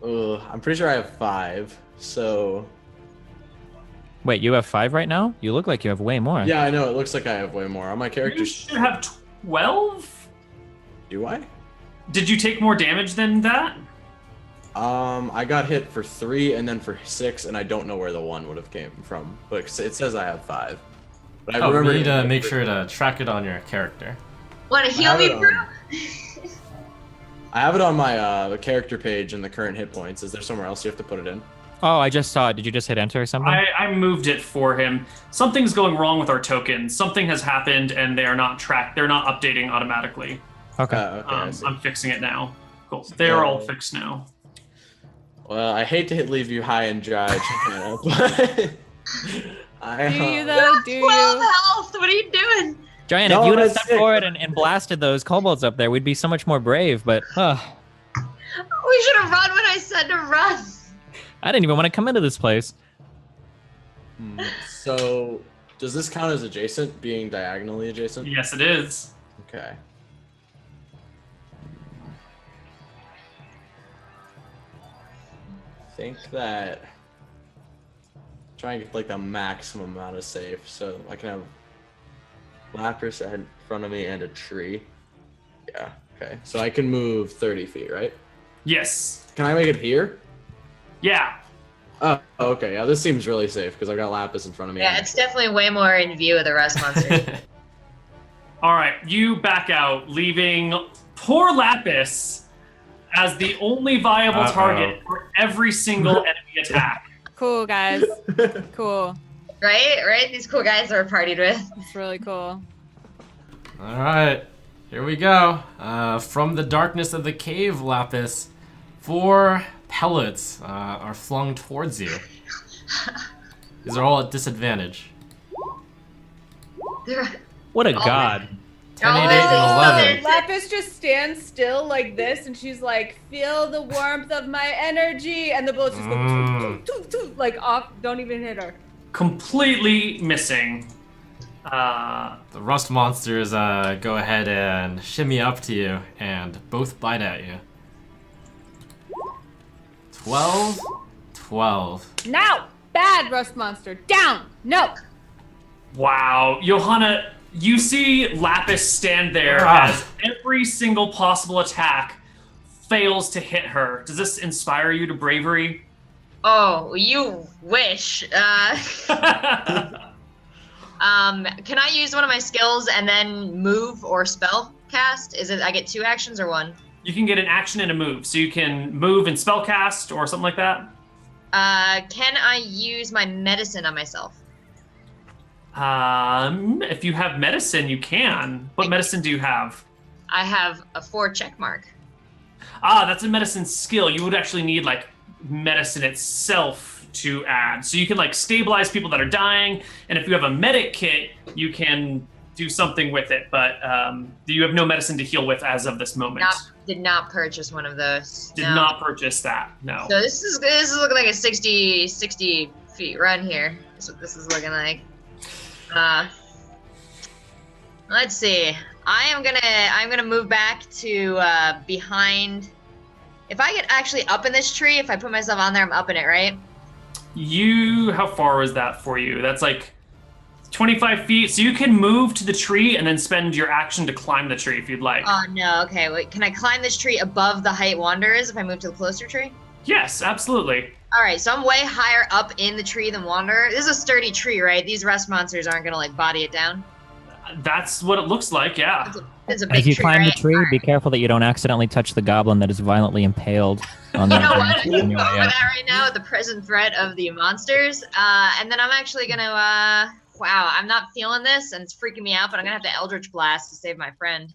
I'm pretty sure I have 5. So. Wait, you have 5 right now? You look like you have way more. Yeah, I know. It looks like I have way more on my character. You should have 12. Do I? Did you take more damage than that? I got hit for 3 and then for 6, and I don't know where the 1 would have came from, but it says I have 5. But I remember we need to make sure to track it on your character. Want to heal me, bro? I have it on my the character page and the current hit points. Is there somewhere else you have to put it in? Oh, I just saw it. Did you just hit enter or something? I moved it for him. Something's going wrong with our tokens. Something has happened, and they are not tracked. They're not updating automatically. Okay. I see. I'm fixing it now. Cool. They're all fixed now. Well, I hate to leave you high and dry, Johanna, but Do you though? Do 12 you? health. What are you doing? Giant, No, if you would have that's stepped it. forward and blasted those kobolds up there, we'd be so much more brave, but We should have run when I said to run. I didn't even want to come into this place. So, does this count as adjacent, being diagonally adjacent? Yes, it is. Okay. I think that try and get like the maximum amount of safe, so I can have Lapras in front of me and a tree. Yeah. Okay. So I can move 30 feet, right? Yes. Can I make it here? Yeah. Oh, okay. Yeah, this seems really safe because I've got Lapis in front of me. Yeah, it's definitely way more in view of the rest monsters. All right, you back out, leaving poor Lapis as the only viable target for every single enemy attack. Cool, guys. Cool. Right? These cool guys that we're partied with. It's really cool. All right, here we go. From the darkness of the cave, Lapis, 4 pellets are flung towards you. These are all at disadvantage. They're What a god. 10, 8, 8, and 11. Lapis just stands still like this, and she's like, "Feel the warmth of my energy," and the bullets just go toot, toot, toot, like off. Don't even hit her. Completely missing. The rust monsters go ahead and shimmy up to you and both bite at you. 12, 12. Now, bad rust monster down. No. Wow, Johanna, you see Lapis stand there as every single possible attack fails to hit her. Does this inspire you to bravery? Oh, you wish. Can I use one of my skills and then move or spell cast? Is it I get 2 actions or 1? You can get an action and a move, so you can move and spellcast or something like that. Can I use my medicine on myself? If you have medicine, you can. What medicine do you have? I have a 4 check mark. That's a medicine skill. You would actually need like medicine itself to add. So you can like stabilize people that are dying, and if you have a medic kit, you can do something with it. But you have no medicine to heal with as of this moment. Did not purchase one of those. Did not purchase that. No. So this is looking like a 60 feet run here. That's what this is looking like. Let's see. I'm gonna move back to behind. If I get actually up in this tree, if I put myself on there, I'm up in it, right? How far was that for you? That's like 25 feet. So you can move to the tree and then spend your action to climb the tree if you'd like. Oh no. Okay. Wait. Can I climb this tree above the height Wander is if I move to the closer tree? Yes, absolutely. All right. So I'm way higher up in the tree than Wander. This is a sturdy tree, right? These rust monsters aren't gonna like body it down. That's what it looks like. Yeah. It's a big As you tree, climb right? the tree, be careful that you don't accidentally touch the goblin that is violently impaled on the You know what? I'm on gonna your go way over out. that right now with the present threat of the monsters. And then I'm actually gonna wow, I'm not feeling this and it's freaking me out, but I'm gonna have to Eldritch Blast to save my friend.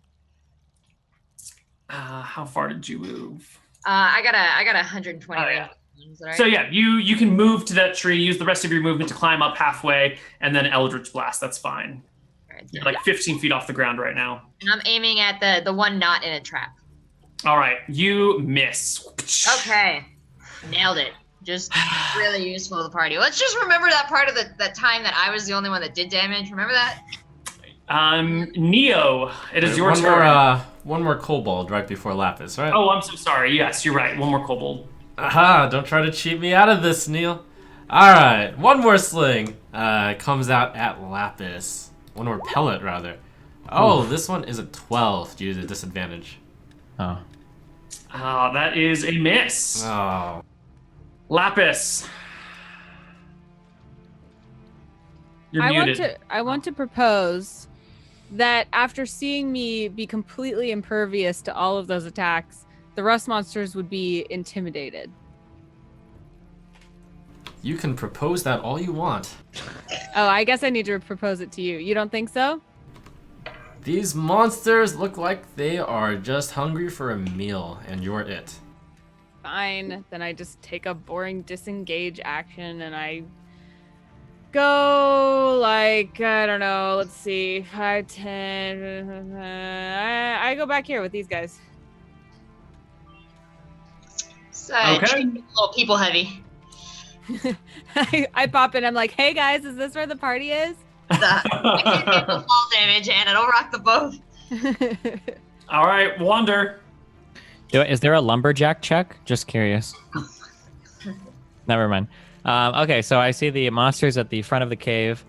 How far did you move? I got 120 Oh, range. yeah. Is that all right? So yeah, you can move to that tree, use the rest of your movement to climb up halfway, and then Eldritch Blast. That's fine. All right, You're like 15 feet off the ground right now. and I'm aiming at the one not in a trap. All right, you miss. Okay, nailed it. Just really useful to the party. Let's just remember that part of that time that I was the only one that did damage. Remember that? Neo, it is your turn. One more kobold right before Lapis, right? Oh, I'm so sorry. Yes, you're right. One more kobold. Aha, don't try to cheat me out of this, Neil. Alright, one more sling comes out at Lapis. One more pellet, rather. Oh, this one is a 12 due to disadvantage. Oh. That is a miss. Oh. Lapis. You're muted. I want to propose that after seeing me be completely impervious to all of those attacks, the rust monsters would be intimidated. You can propose that all you want. Oh, I guess I need to propose it to you. You don't think so? These monsters look like they are just hungry for a meal, and you're it. Fine. Then I just take a boring disengage action and I go like, I don't know, let's see, 5, 10. I go back here with these guys. So, Okay. a little people heavy. I pop in. I'm like, hey guys, is this where the party is? I can't take the fall damage, and it'll rock the boat. All right, Wander. Is there a lumberjack check? Just curious. Never mind. Okay, so I see the monsters at the front of the cave.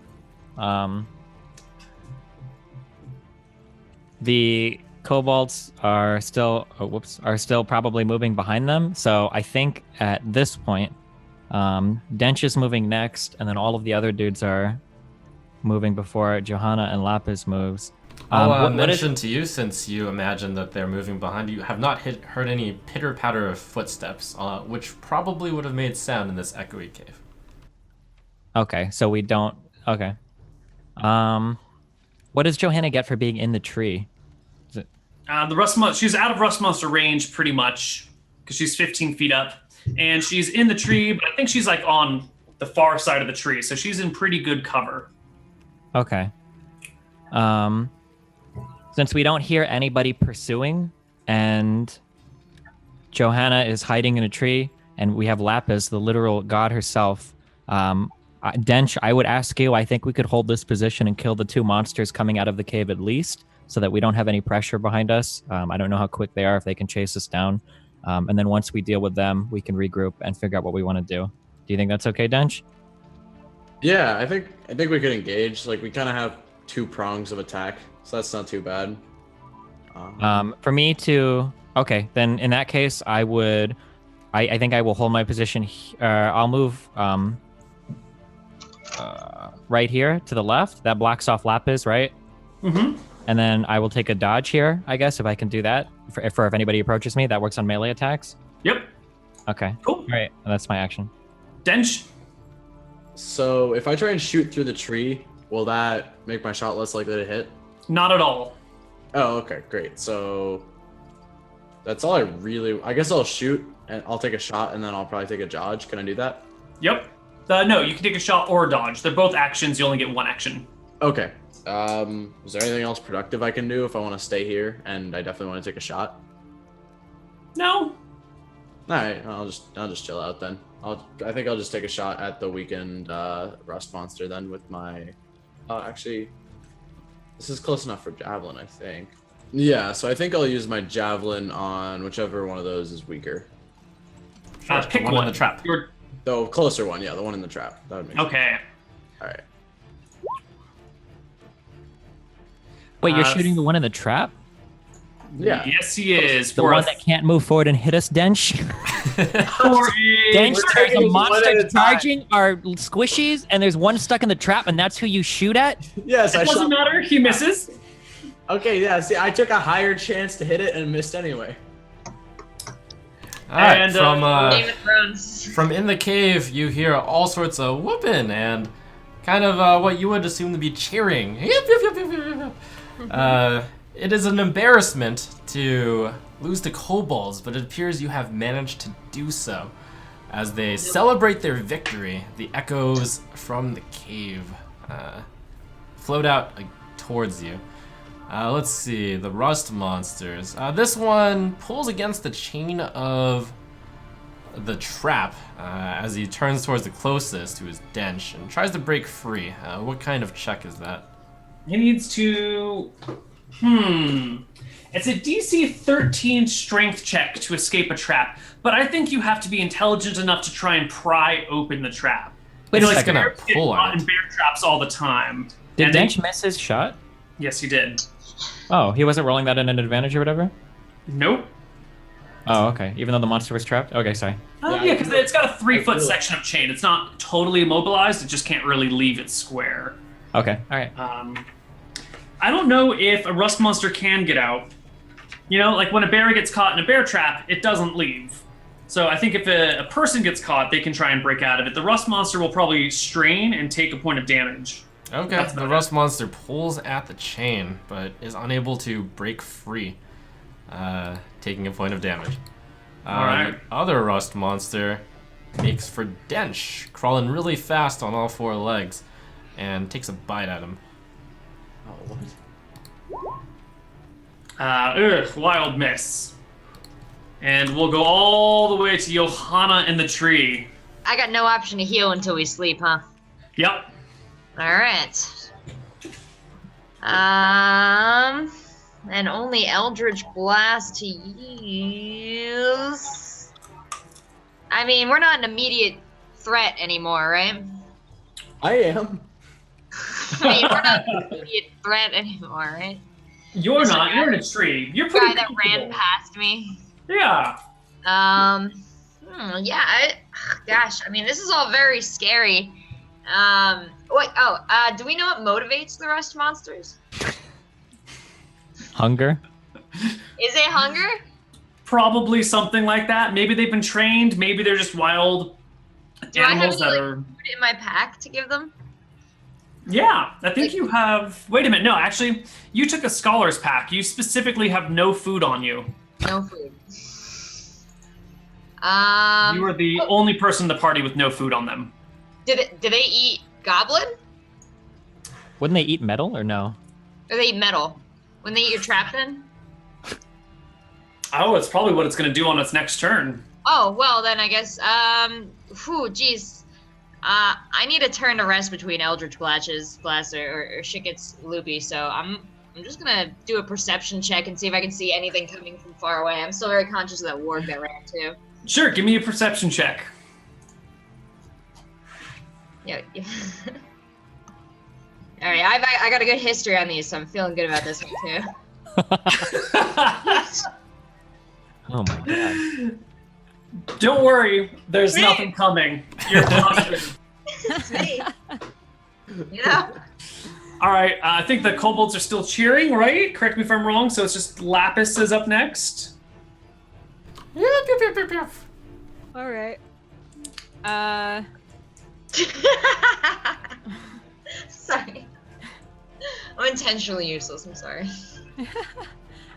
The kobolds are still probably moving behind them. So I think at this point, Dench is moving next, and then all of the other dudes are moving before Johanna and Lapis moves. I'll mention to you, since you imagine that they're moving behind you, have not heard any pitter-patter of footsteps, which probably would have made sound in this echoey cave. Okay, so we don't... Okay. What does Johanna get for being in the tree? The rust monster. She's out of rust monster range pretty much because she's 15 feet up, and she's in the tree. But I think she's like on the far side of the tree, so she's in pretty good cover. Okay. Since we don't hear anybody pursuing, and Johanna is hiding in a tree, and we have Lapis, the literal god herself, Dench, I would ask you, I think we could hold this position and kill the two monsters coming out of the cave at least, so that we don't have any pressure behind us. I don't know how quick they are, if they can chase us down. And then once we deal with them, we can regroup and figure out what we want to do. Do you think that's okay, Dench? Yeah, I think we could engage. Like, we kind of have 2 prongs of attack, so that's not too bad. For me to... Okay, then in that case, I think I will hold my position. I'll move right here to the left. That blocks off Lapis, right? Mm-hmm. And then I will take a dodge here, I guess, if I can do that. For if anybody approaches me, that works on melee attacks. Yep. Okay. Cool. All right, that's my action. Dench. So if I try and shoot through the tree, will that make my shot less likely to hit? Not at all. Oh, okay, great. So that's all I guess I'll shoot and I'll take a shot and then I'll probably take a dodge. Can I do that? Yep. No, you can take a shot or a dodge. They're both actions. You only get one action. Okay. Is there anything else productive I can do if I want to stay here and I definitely want to take a shot? No. All right, I'll just chill out then. I think I'll just take a shot at the weakened rust monster then with my. Actually, This is close enough for javelin, I think. Yeah, so I think I'll use my javelin on whichever one of those is weaker. Sure, Pick one one. in the trap. The closer one, yeah, the one in the trap. That would make sense. Okay. All right. Wait, you're shooting the one in the trap? Yeah. Yes, he is. The one that can't move forward and hit us, Dench? For Dench, there's a taking one monster at a time. charging our squishies, and there's one stuck in the trap, and that's who you shoot at? Yes, I It doesn't shot. matter. He misses. Okay, yeah. See, I took a higher chance to hit it and missed anyway. All right, And, Game of Thrones. from in the cave, you hear all sorts of whooping and kind of what you would assume to be cheering. It is an embarrassment to lose to kobolds, but it appears you have managed to do so. As they celebrate their victory, the echoes from the cave float out towards you. Let's see, the rust monsters. This one pulls against the chain of the trap as he turns towards the closest, who is Dench, and tries to break free. What kind of check is that? He needs to. It's a DC 13 strength check to escape a trap, but I think you have to be intelligent enough to try and pry open the trap. Wait a He's second. gonna Bears get pull caught on in it. bear traps all the time. Did And they- Dench miss his shot? Yes, he did. Oh, he wasn't rolling that in an advantage or whatever? Nope. Oh, okay. Even though the monster was trapped? Okay, sorry. Yeah, because it's got a 3-foot feel it. section of chain. It's not totally immobilized. It just can't really leave its square. Okay, alright. I don't know if a rust monster can get out. You know, like when a bear gets caught in a bear trap, it doesn't leave. So I think if a person gets caught, they can try and break out of it. The rust monster will probably strain and take a point of damage. Okay, That's the about rust monster pulls at the chain, but is unable to break free, taking a point of damage. Alright. The other rust monster makes for Dench, crawling really fast on all four legs, and takes a bite at him. Oh, what? Wild miss. And we'll go all the way to Johanna in the tree. I got no option to heal until we sleep, huh? Yep. Alright. And only Eldritch Blast to use. I mean, we're not an immediate threat anymore, right? I am. I mean, we're not an immediate threat anymore, right? You're There's a not. guy- You're in a tree. You're Guy pretty that ran comfortable. past me. Yeah. Gosh, I mean, this is all very scary. Do we know what motivates the rust monsters? Hunger? Is it hunger? Probably something like that. Maybe they've been trained. Maybe they're just wild Do I have animals any, that like, are. food in my pack to give them? Yeah, I think you have. Wait a minute. No, actually, you took a scholar's pack. You specifically have no food on you. No food. You are the only person in the party with no food on them. Did they eat goblin? Wouldn't they eat metal or no? Or they eat metal? When they eat your trap then? Oh, it's probably what it's going to do on its next turn. Oh, well then I guess, geez. I need a turn to rest between Eldritch Blasts or shit gets loopy, so I'm just gonna do a perception check and see if I can see anything coming from far away. I'm still very conscious of that warg that ran too. Sure, give me a perception check. Yeah. All right, I got a good history on these, so I'm feeling good about this one too. Oh my god. Don't worry, there's nothing coming. You're positive. It's me. You know? All right, I think the kobolds are still cheering, right? Correct me if I'm wrong. So it's just Lapis is up next. All right. Sorry. I'm intentionally useless, I'm sorry.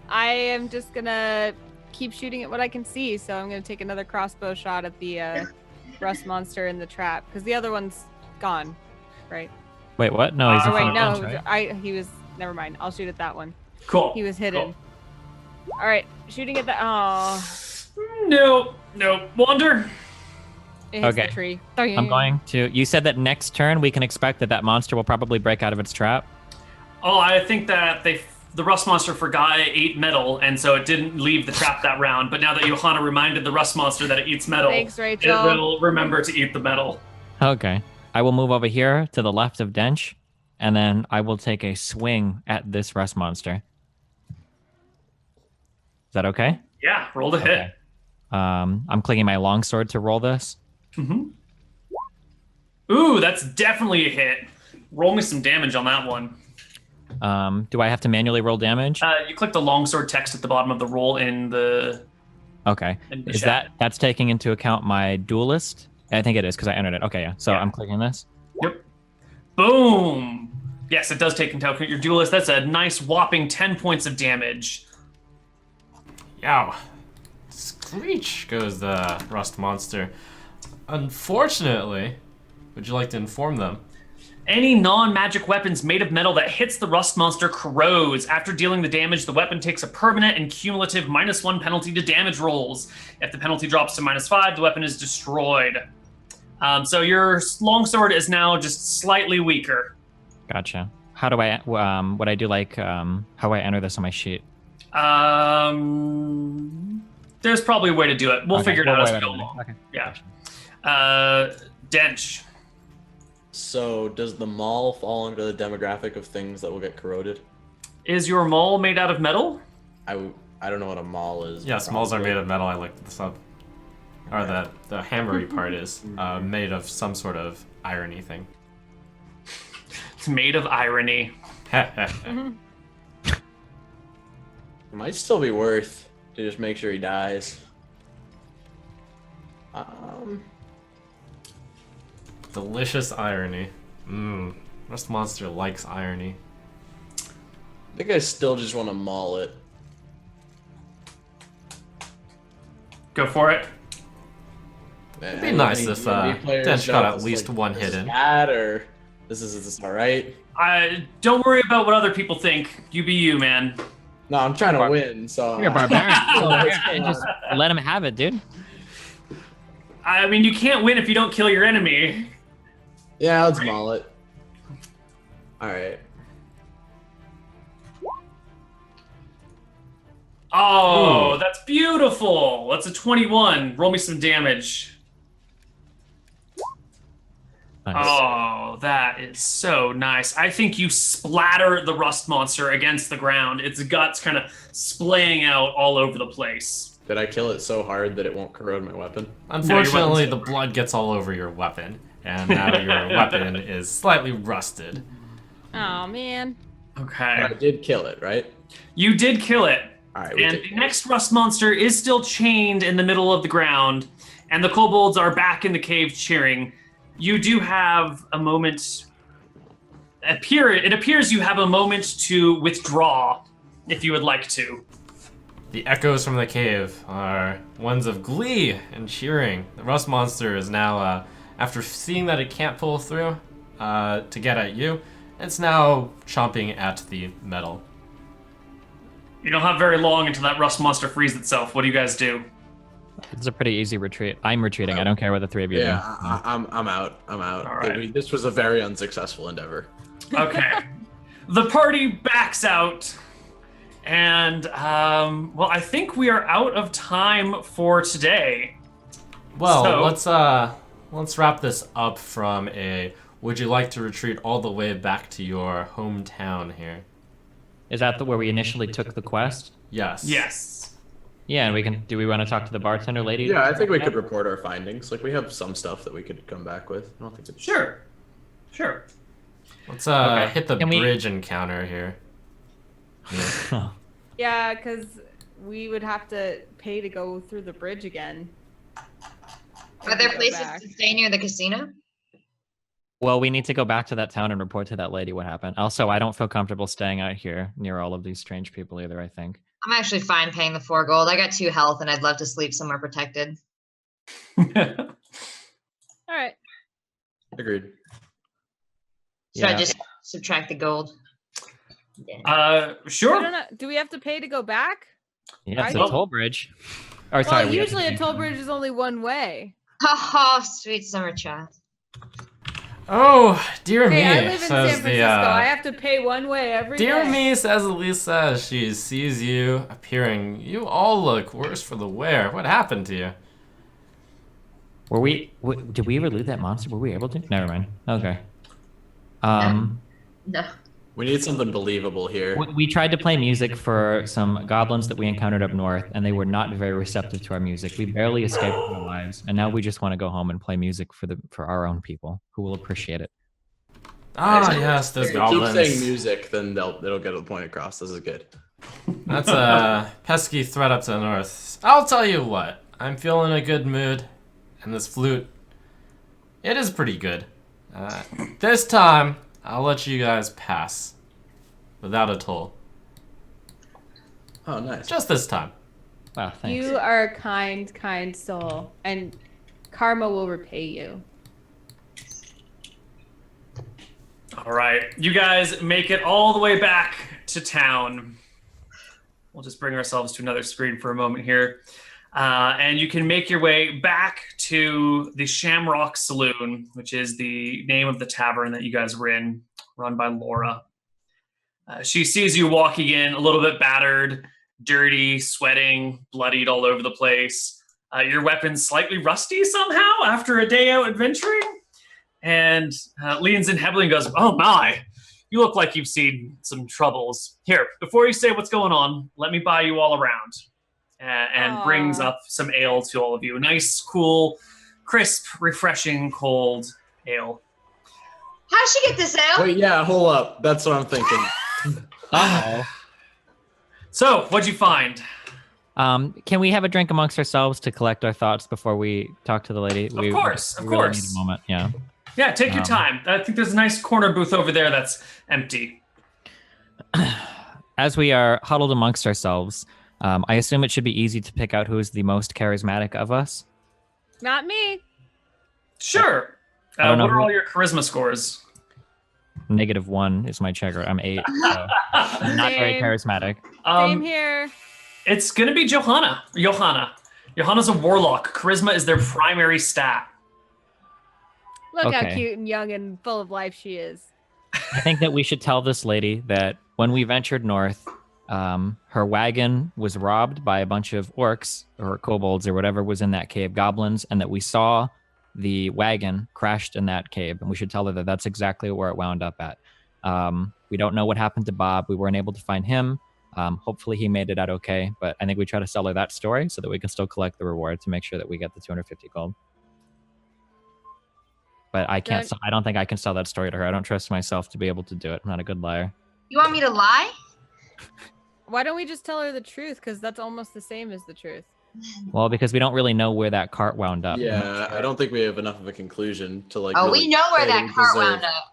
I am just gonna keep shooting at what I can see. So I'm gonna take another crossbow shot at the rust monster in the trap because the other one's gone, right? Wait, what? No, he's in Oh wait, front of no, us, right? he was. Never mind. I'll shoot at that one. Cool. He was hidden. Cool. All right, shooting at the. Oh, No. Wander. it hits Okay. the tree. I'm going to. You said that next turn we can expect that monster will probably break out of its trap. Oh, I think that the rust monster forgot it ate metal, and so it didn't leave the trap that round. But now that Johanna reminded the rust monster that it eats metal, Thanks, it Rachel. will remember to eat the metal. Okay. I will move over here to the left of Dench, and then I will take a swing at this rust monster. Is that okay? Yeah, roll to hit. Okay. I'm clicking my longsword to roll this. Mm-hmm. Ooh, that's definitely a hit. Roll me some damage on that one. Do I have to manually roll damage? You click the longsword text at the bottom of the roll in the. Okay. In the Is chat. that's taking into account my duelist? I think it is because I entered it. Okay, yeah. So I'm clicking this. Yep. Boom. Yes, it does take into account your duelist. That's a nice whopping 10 points of damage. Yow. Screech goes the rust monster. Unfortunately, would you like to inform them? Any non-magic weapons made of metal that hits the rust monster corrodes. After dealing the damage, the weapon takes a permanent and cumulative -1 penalty to damage rolls. If the penalty drops to -5, the weapon is destroyed. So your longsword is now just slightly weaker. Gotcha. How do I, what I do like, how do I enter this on my sheet? There's probably a way to do it. We'll figure it out as we go Okay. along. Okay. Yeah. Dench. So does the maul fall under the demographic of things that will get corroded? Is your maul made out of metal? I don't know what a maul is. but Yes, malls are probably. made of metal. I looked this up. Or the hammery part is made of some sort of irony thing. It's made of irony. It might still be worth to just make sure he dies. Delicious irony. Rust monster likes irony. I think I still just want to maul it. Go for it. It'd be nice if Dench got at least one hit in. Bad or is this all right? Don't worry about what other people think. You be you, man. No, I'm trying to win. So You're a barbarian. Yeah. Just let him have it, dude. I mean, you can't win if you don't kill your enemy. Yeah, let's maul it. All right. Oh, that's beautiful. That's a 21. Roll me some damage. Nice. Oh, that is so nice. I think you splatter the rust monster against the ground. Its guts kind of splaying out all over the place. Did I kill it so hard that it won't corrode my weapon? Unfortunately, No, the blood gets all over your weapon, and now your weapon is slightly rusted. Oh man. Okay. But I did kill it, right? You did kill it. All right. we And did the kill it. next rust monster is still chained in the middle of the ground, and the kobolds are back in the cave cheering. You do have a moment. It appears you have a moment to withdraw, if you would like to. The echoes from the cave are ones of glee and cheering. The rust monster is now, after seeing that it can't pull through to get at you, it's now chomping at the metal. You don't have very long until that rust monster frees itself. What do you guys do? It's a pretty easy retreat. I'm retreating. I don't care what the three of you Yeah, do. I'm out. I'm out. All right. This was a very unsuccessful endeavor. Okay. The party backs out. And, well, I think we are out of time for today. Well, So- let's wrap this up from a would you like to retreat all the way back to your hometown here? Is that where we initially took the quest? Yes. Yes. Yeah, and we can. Do we want to talk to the bartender lady? Yeah, I think we could report our findings. Like we have some stuff that we could come back with. I don't think it's Sure. Sure. Let's Okay. hit the Can we- bridge encounter here. Yeah, because we would have to pay to go through the bridge again. Are there Go places back. to stay near the casino? Well, we need to go back to that town and report to that lady what happened. Also, I don't feel comfortable staying out here near all of these strange people either, I think. I'm actually fine paying the 4 gold. I got 2 health and I'd love to sleep somewhere protected. All right. agreed. Should I Yeah. just subtract the gold? Yeah. I Sure. don't know. Do we have to pay to go back? Yeah, it's I- a toll bridge. Or sorry, Well, we have to usually a pay. toll bridge is only one way. Oh, sweet summer child. Oh, dear Hey, I me, live in San says Francisco. the I have to pay one way every Dear day. me, says Elisa as she sees you appearing. You all look worse for the wear. What happened to you? Were we? Did we ever loot that monster? Were we able to? Never mind. Okay. No. We need something believable here. We tried to play music for some goblins that we encountered up north, and they were not very receptive to our music. We barely escaped with our lives, and now we just want to go home and play music for our own people, who will appreciate it. Ah, yes, those If we goblins. keep saying music, then it'll get the point across. This is good. That's a pesky threat up to the north. I'll tell you what, I'm feeling a good mood, and this flute, it is pretty good. This time, I'll let you guys pass. Without a toll. Oh, nice. Just this time. Wow, thanks. You are a kind, kind soul, and karma will repay you. All right, you guys make it all the way back to town. We'll just bring ourselves to another screen for a moment here. And you can make your way back to the Shamrock Saloon, which is the name of the tavern that you guys were in, run by Laura. She sees you walking in a little bit battered, dirty, sweating, bloodied all over the place. Your weapon's slightly rusty somehow after a day out adventuring. And leans in heavily and goes, "Oh my, you look like you've seen some troubles. Here, before you say what's going on, let me buy you all around." And brings up some ale to all of you. Nice, cool, crisp, refreshing, cold ale. How'd she get this ale? Wait, yeah, hold up. That's what I'm thinking. So, what'd you find? Can we have a drink amongst ourselves to collect our thoughts before we talk to the lady? Of course. We really need a moment. Yeah. Yeah, take your time. I think there's a nice corner booth over there that's empty. As we are huddled amongst ourselves, I assume it should be easy to pick out who is the most charismatic of us. Not me. Sure. I don't know what are who- all your charisma scores? -1 is my checker. I'm 8. So not very Same. charismatic. Same here. It's going to be Johanna. Johanna's a warlock. Charisma is their primary stat. Look how Okay. cute and young and full of life she is. I think that we should tell this lady that when we ventured north, her wagon was robbed by a bunch of orcs or kobolds or whatever was in that cave, goblins, and that we saw the wagon crashed in that cave. And we should tell her that that's exactly where it wound up at. We don't know what happened to Bob. We weren't able to find him. Hopefully he made it out okay. But I think we try to sell her that story so that we can still collect the reward to make sure that we get the 250 gold. But I can't. I don't think I can sell that story to her. I don't trust myself to be able to do it. I'm not a good liar. You want me to lie? Why don't we just tell her the truth? Because that's almost the same as the truth. Well, because we don't really know where that cart wound up. Yeah, I don't think we have enough of a conclusion to like. Oh, really we know where say that we cart deserve- wound up.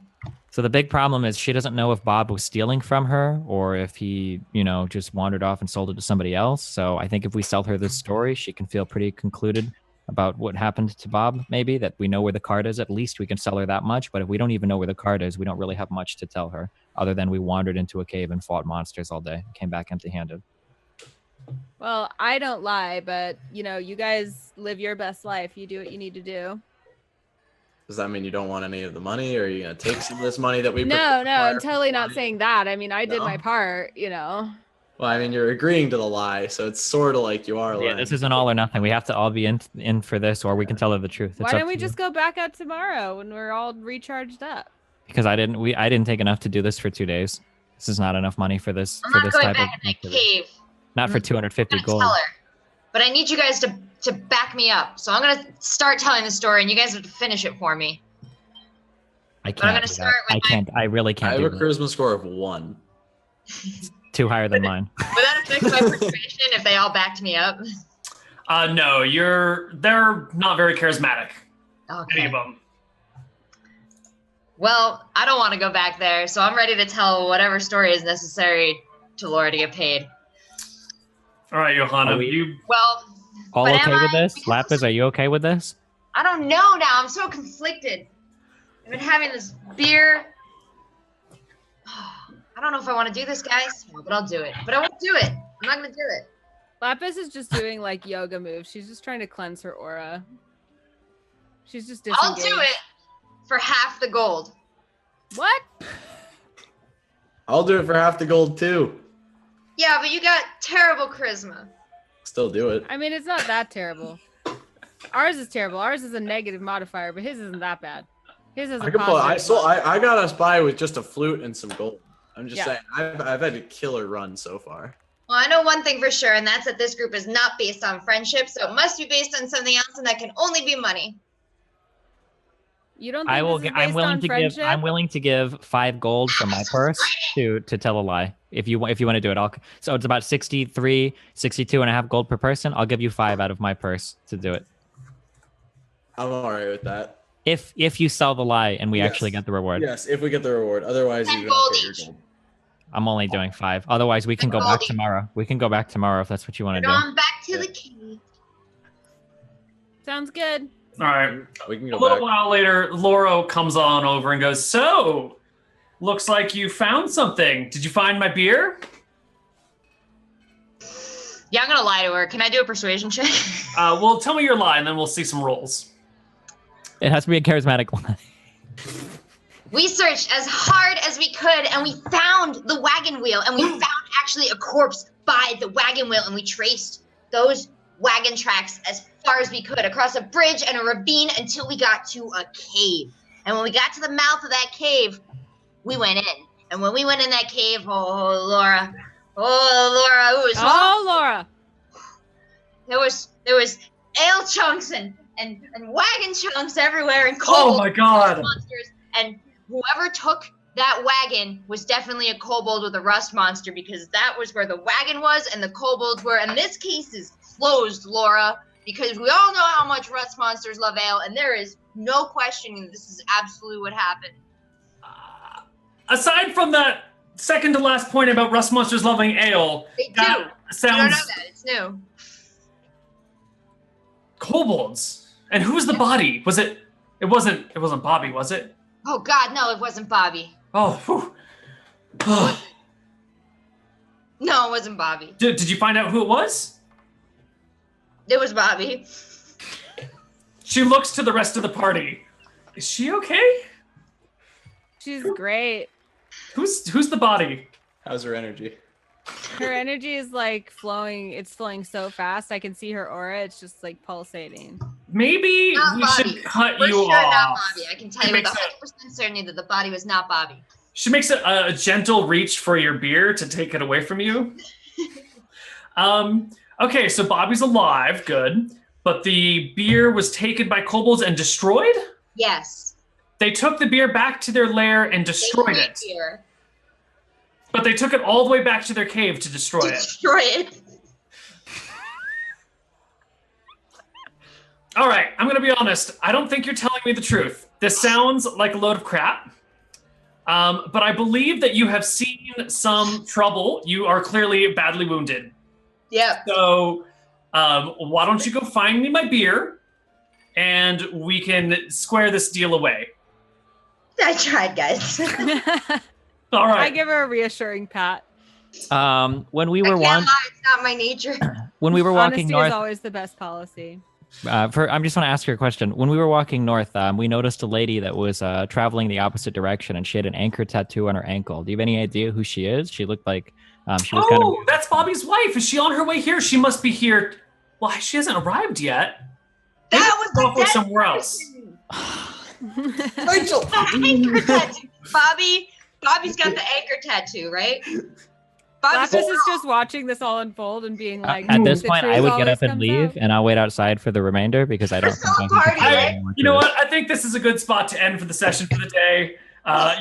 So the big problem is she doesn't know if Bob was stealing from her or if he, just wandered off and sold it to somebody else. So I think if we sell her this story, she can feel pretty concluded about what happened to Bob, maybe, that we know where the cart is. At least we can sell her that much. But if we don't even know where the cart is, we don't really have much to tell her other than we wandered into a cave and fought monsters all day, came back empty-handed. Well, I don't lie, but, you guys live your best life. You do what you need to do. Does that mean you don't want any of the money, or are you gonna take some of this money that we? No, I'm acquired? totally not saying that. I mean, I did No? my part, Well, I mean, you're agreeing to the lie, so it's sort of like you are lying. Yeah, this isn't all or nothing. We have to all be in for this, or we can tell her the truth. It's Why up don't we to just go back out tomorrow when we're all recharged up? Because I didn't take enough to do this for 2 days. This is not enough money for this I'm for not this going type back of in that activity. cave. Not for 250 I'm gonna gold. tell her. But I need you guys to back me up. So I'm gonna start telling the story, and you guys have to finish it for me. I I'm can't. gonna do start that. with I can't. I really I can't have do a that. charisma score of 1. Too higher than mine. Would that affect my persuasion if they all backed me up? No, they're not very charismatic. Any Okay. of them. Well, I don't want to go back there, so I'm ready to tell whatever story is necessary to Laura to get paid. All right, Johanna, Are we- Well, All But okay am with I? this? Because- Lapis, are you okay with this? I don't know now. I'm so conflicted. I've been having this beer. I don't know if I want to do this, guys, but I'll do it. But I won't do it. I'm not going to do it. Lapis is just doing like yoga moves. She's just trying to cleanse her aura. She's just I'll disengaged. do it for half the gold. What? I'll do it for half the gold too. Yeah, but you got terrible charisma. Still do it. I mean, it's not that terrible. Ours is terrible. Ours is a negative modifier, but his isn't that bad. His is a positive. I got us by with just a flute and some gold. I'm just Yeah. saying, I've had a killer run so far. Well, I know one thing for sure, and that's that this group is not based on friendship, so it must be based on something else, and that can only be money. You don't think this is based on friendship? I'm willing to give 5 gold from my purse to tell a lie. If you want to do it, so it's about 63, 62 and a half gold per person. I'll give you 5 out of my purse to do it. I'm alright with that. If you sell the lie and we Yes. actually get the reward. Yes, if we get the reward. Otherwise, you 10 don't gold get your each. gold. I'm only doing 5. Otherwise, we can go back tomorrow. We can go back tomorrow if that's what you want to do. On back to the cave. Sounds good. All right. We can A go little back. while later, Lauro comes on over and goes, "So, looks like you found something. Did you find my beer?" Yeah, I'm gonna lie to her. Can I do a persuasion check? Well, tell me your lie, and then we'll see some rolls. It has to be a charismatic lie. We searched as hard as we could, and we found the wagon wheel, and we found actually a corpse by the wagon wheel, and we traced those wagon tracks as far as we could across a bridge and a ravine until we got to a cave. And when we got to the mouth of that cave, we went in. And when we went in that cave, oh Laura, it was Laura. there was ale chunks and wagon chunks everywhere and Oh my God! monsters, and whoever took that wagon was definitely a kobold with a rust monster, because that was where the wagon was and the kobolds were. And this case is closed, Laura, because we all know how much rust monsters love ale, and there is no questioning this is absolutely what happened. Aside from that second to last point about rust monsters loving ale, They do. that You don't sounds know that. It's new. kobolds. And who was the body? Was it? It wasn't Bobby, was it? Oh God, no, it wasn't Bobby. Oh. Whew. No, it wasn't Bobby. Did you find out who it was? It was Bobby. She looks to the rest of the party. Is she okay? She's great. Who's the body? How's her energy? Her energy is like flowing. It's flowing so fast. I can see her aura. It's just like pulsating. Maybe Not we Bobby. should cut For you sure, not off. Bobby. I can tell you with 100% certainty that the body was not Bobby. She makes a gentle reach for your beer to take it away from you. Okay, so Bobby's alive, good. But the beer was taken by kobolds and destroyed? Yes. They took the beer back to their lair and destroyed it. Here. But they took it all the way back to their cave to destroy it. Destroy it. All right, I'm going to be honest. I don't think you're telling me the truth. This sounds like a load of crap. But I believe that you have seen some trouble. You are clearly badly wounded. Yep. So why don't you go find me my beer, and we can square this deal away. I tried, guys. All right. I give her a reassuring pat. When we I were can't lie, it's not my nature. when we were walking Honesty north, is always the best policy. I just want to ask you a question. When we were walking north, we noticed a lady that was traveling the opposite direction, and she had an anchor tattoo on her ankle. Do you have any idea who she is? She looked like she was kind of. That's Bobby's wife. Is she on her way here? She must be here. Well, she hasn't arrived yet. That was Maybe the dead somewhere else. Rachel! Anchor tattoo. Bobby's got the anchor tattoo, right? Lapis is just watching this all unfold and being like, At this "The point, truth I would get always up and comes leave, out." and I'll wait outside for the remainder because I don't It's think all I can party, control right? any more You know to it. what? I think this is a good spot to end for the session for the day.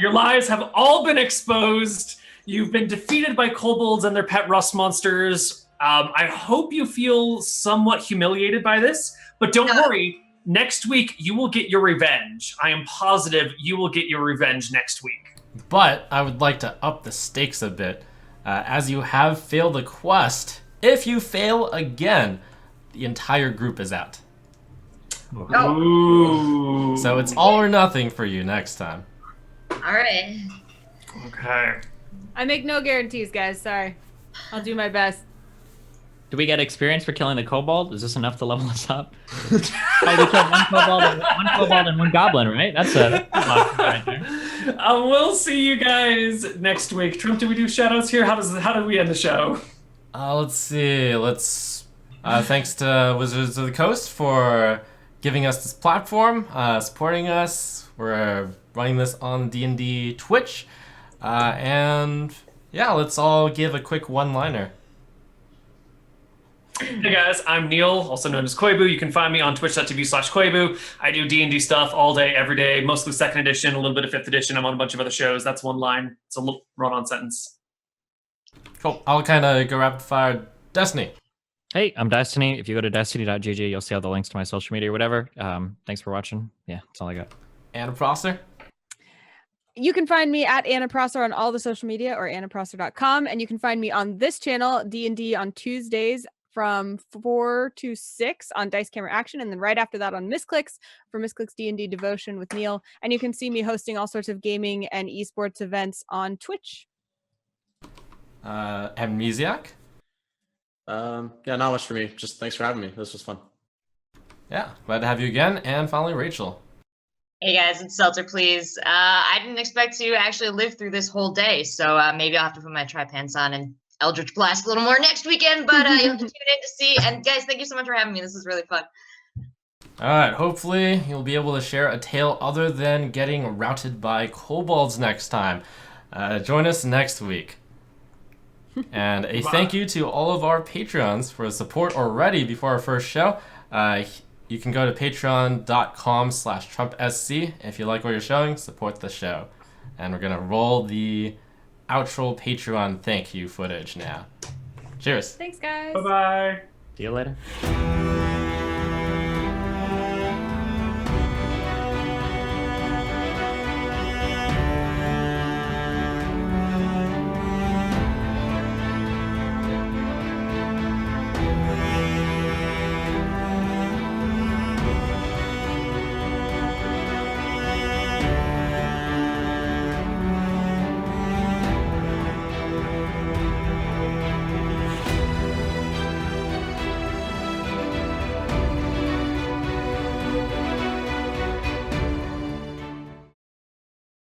Your lies have all been exposed. You've been defeated by kobolds and their pet rust monsters. I hope you feel somewhat humiliated by this, but don't worry. Next week, you will get your revenge. I am positive you will get your revenge next week. But I would like to up the stakes a bit. As you have failed a quest, if you fail again, the entire group is out. Ooh. So it's all or nothing for you next time. All right. Okay. I make no guarantees, guys. Sorry. I'll do my best. Do we get experience for killing the kobold? Is this enough to level us up? Oh, we killed one kobold and one goblin, right? That's a right there. We'll see you guys next week. Trump, do we do shoutouts here? How do we end the show? Let's see. Thanks to Wizards of the Coast for giving us this platform, supporting us. We're running this on D&D Twitch. And yeah, let's all give a quick one-liner. Hey guys, I'm Neil, also known as Koibu. You can find me on twitch.tv/Koibu. I do D&D stuff all day, every day, mostly 2nd edition, a little bit of 5th edition. I'm on a bunch of other shows. That's one line. It's a little run-on sentence. Cool. I'll kind of go rapid fire. Destiny. Hey, I'm Destiny. If you go to destiny.gg, you'll see all the links to my social media or whatever. Thanks for watching. Yeah, that's all I got. AnnaProsser. You can find me at AnnaProsser on all the social media or AnnaProsser.com. And you can find me on this channel, D&D, on Tuesdays from 4 to 6 on Dice Camera Action. And then right after that on Misclicks for Misclicks D&D Devotion with Neil. And you can see me hosting all sorts of gaming and esports events on Twitch. Amnesiac. Yeah, not much for me. Just thanks for having me. This was fun. Yeah, glad to have you again. And finally, Rachel. Hey guys, it's SeltzerPlease. I didn't expect to actually live through this whole day, so maybe I'll have to put my tri-pants on and Eldritch Blast a little more next weekend, but you'll have to tune in to see. And guys, thank you so much for having me. This is really fun. All right, hopefully you'll be able to share a tale other than getting routed by kobolds next time. Join us next week. And a thank you to all of our Patreons for the support already before our first show. You can go to patreon.com/TrumpSC. If you like what you're showing, support the show. And we're going to roll the outro Patreon thank you footage now. Cheers. Thanks, guys. Bye-bye. See you later.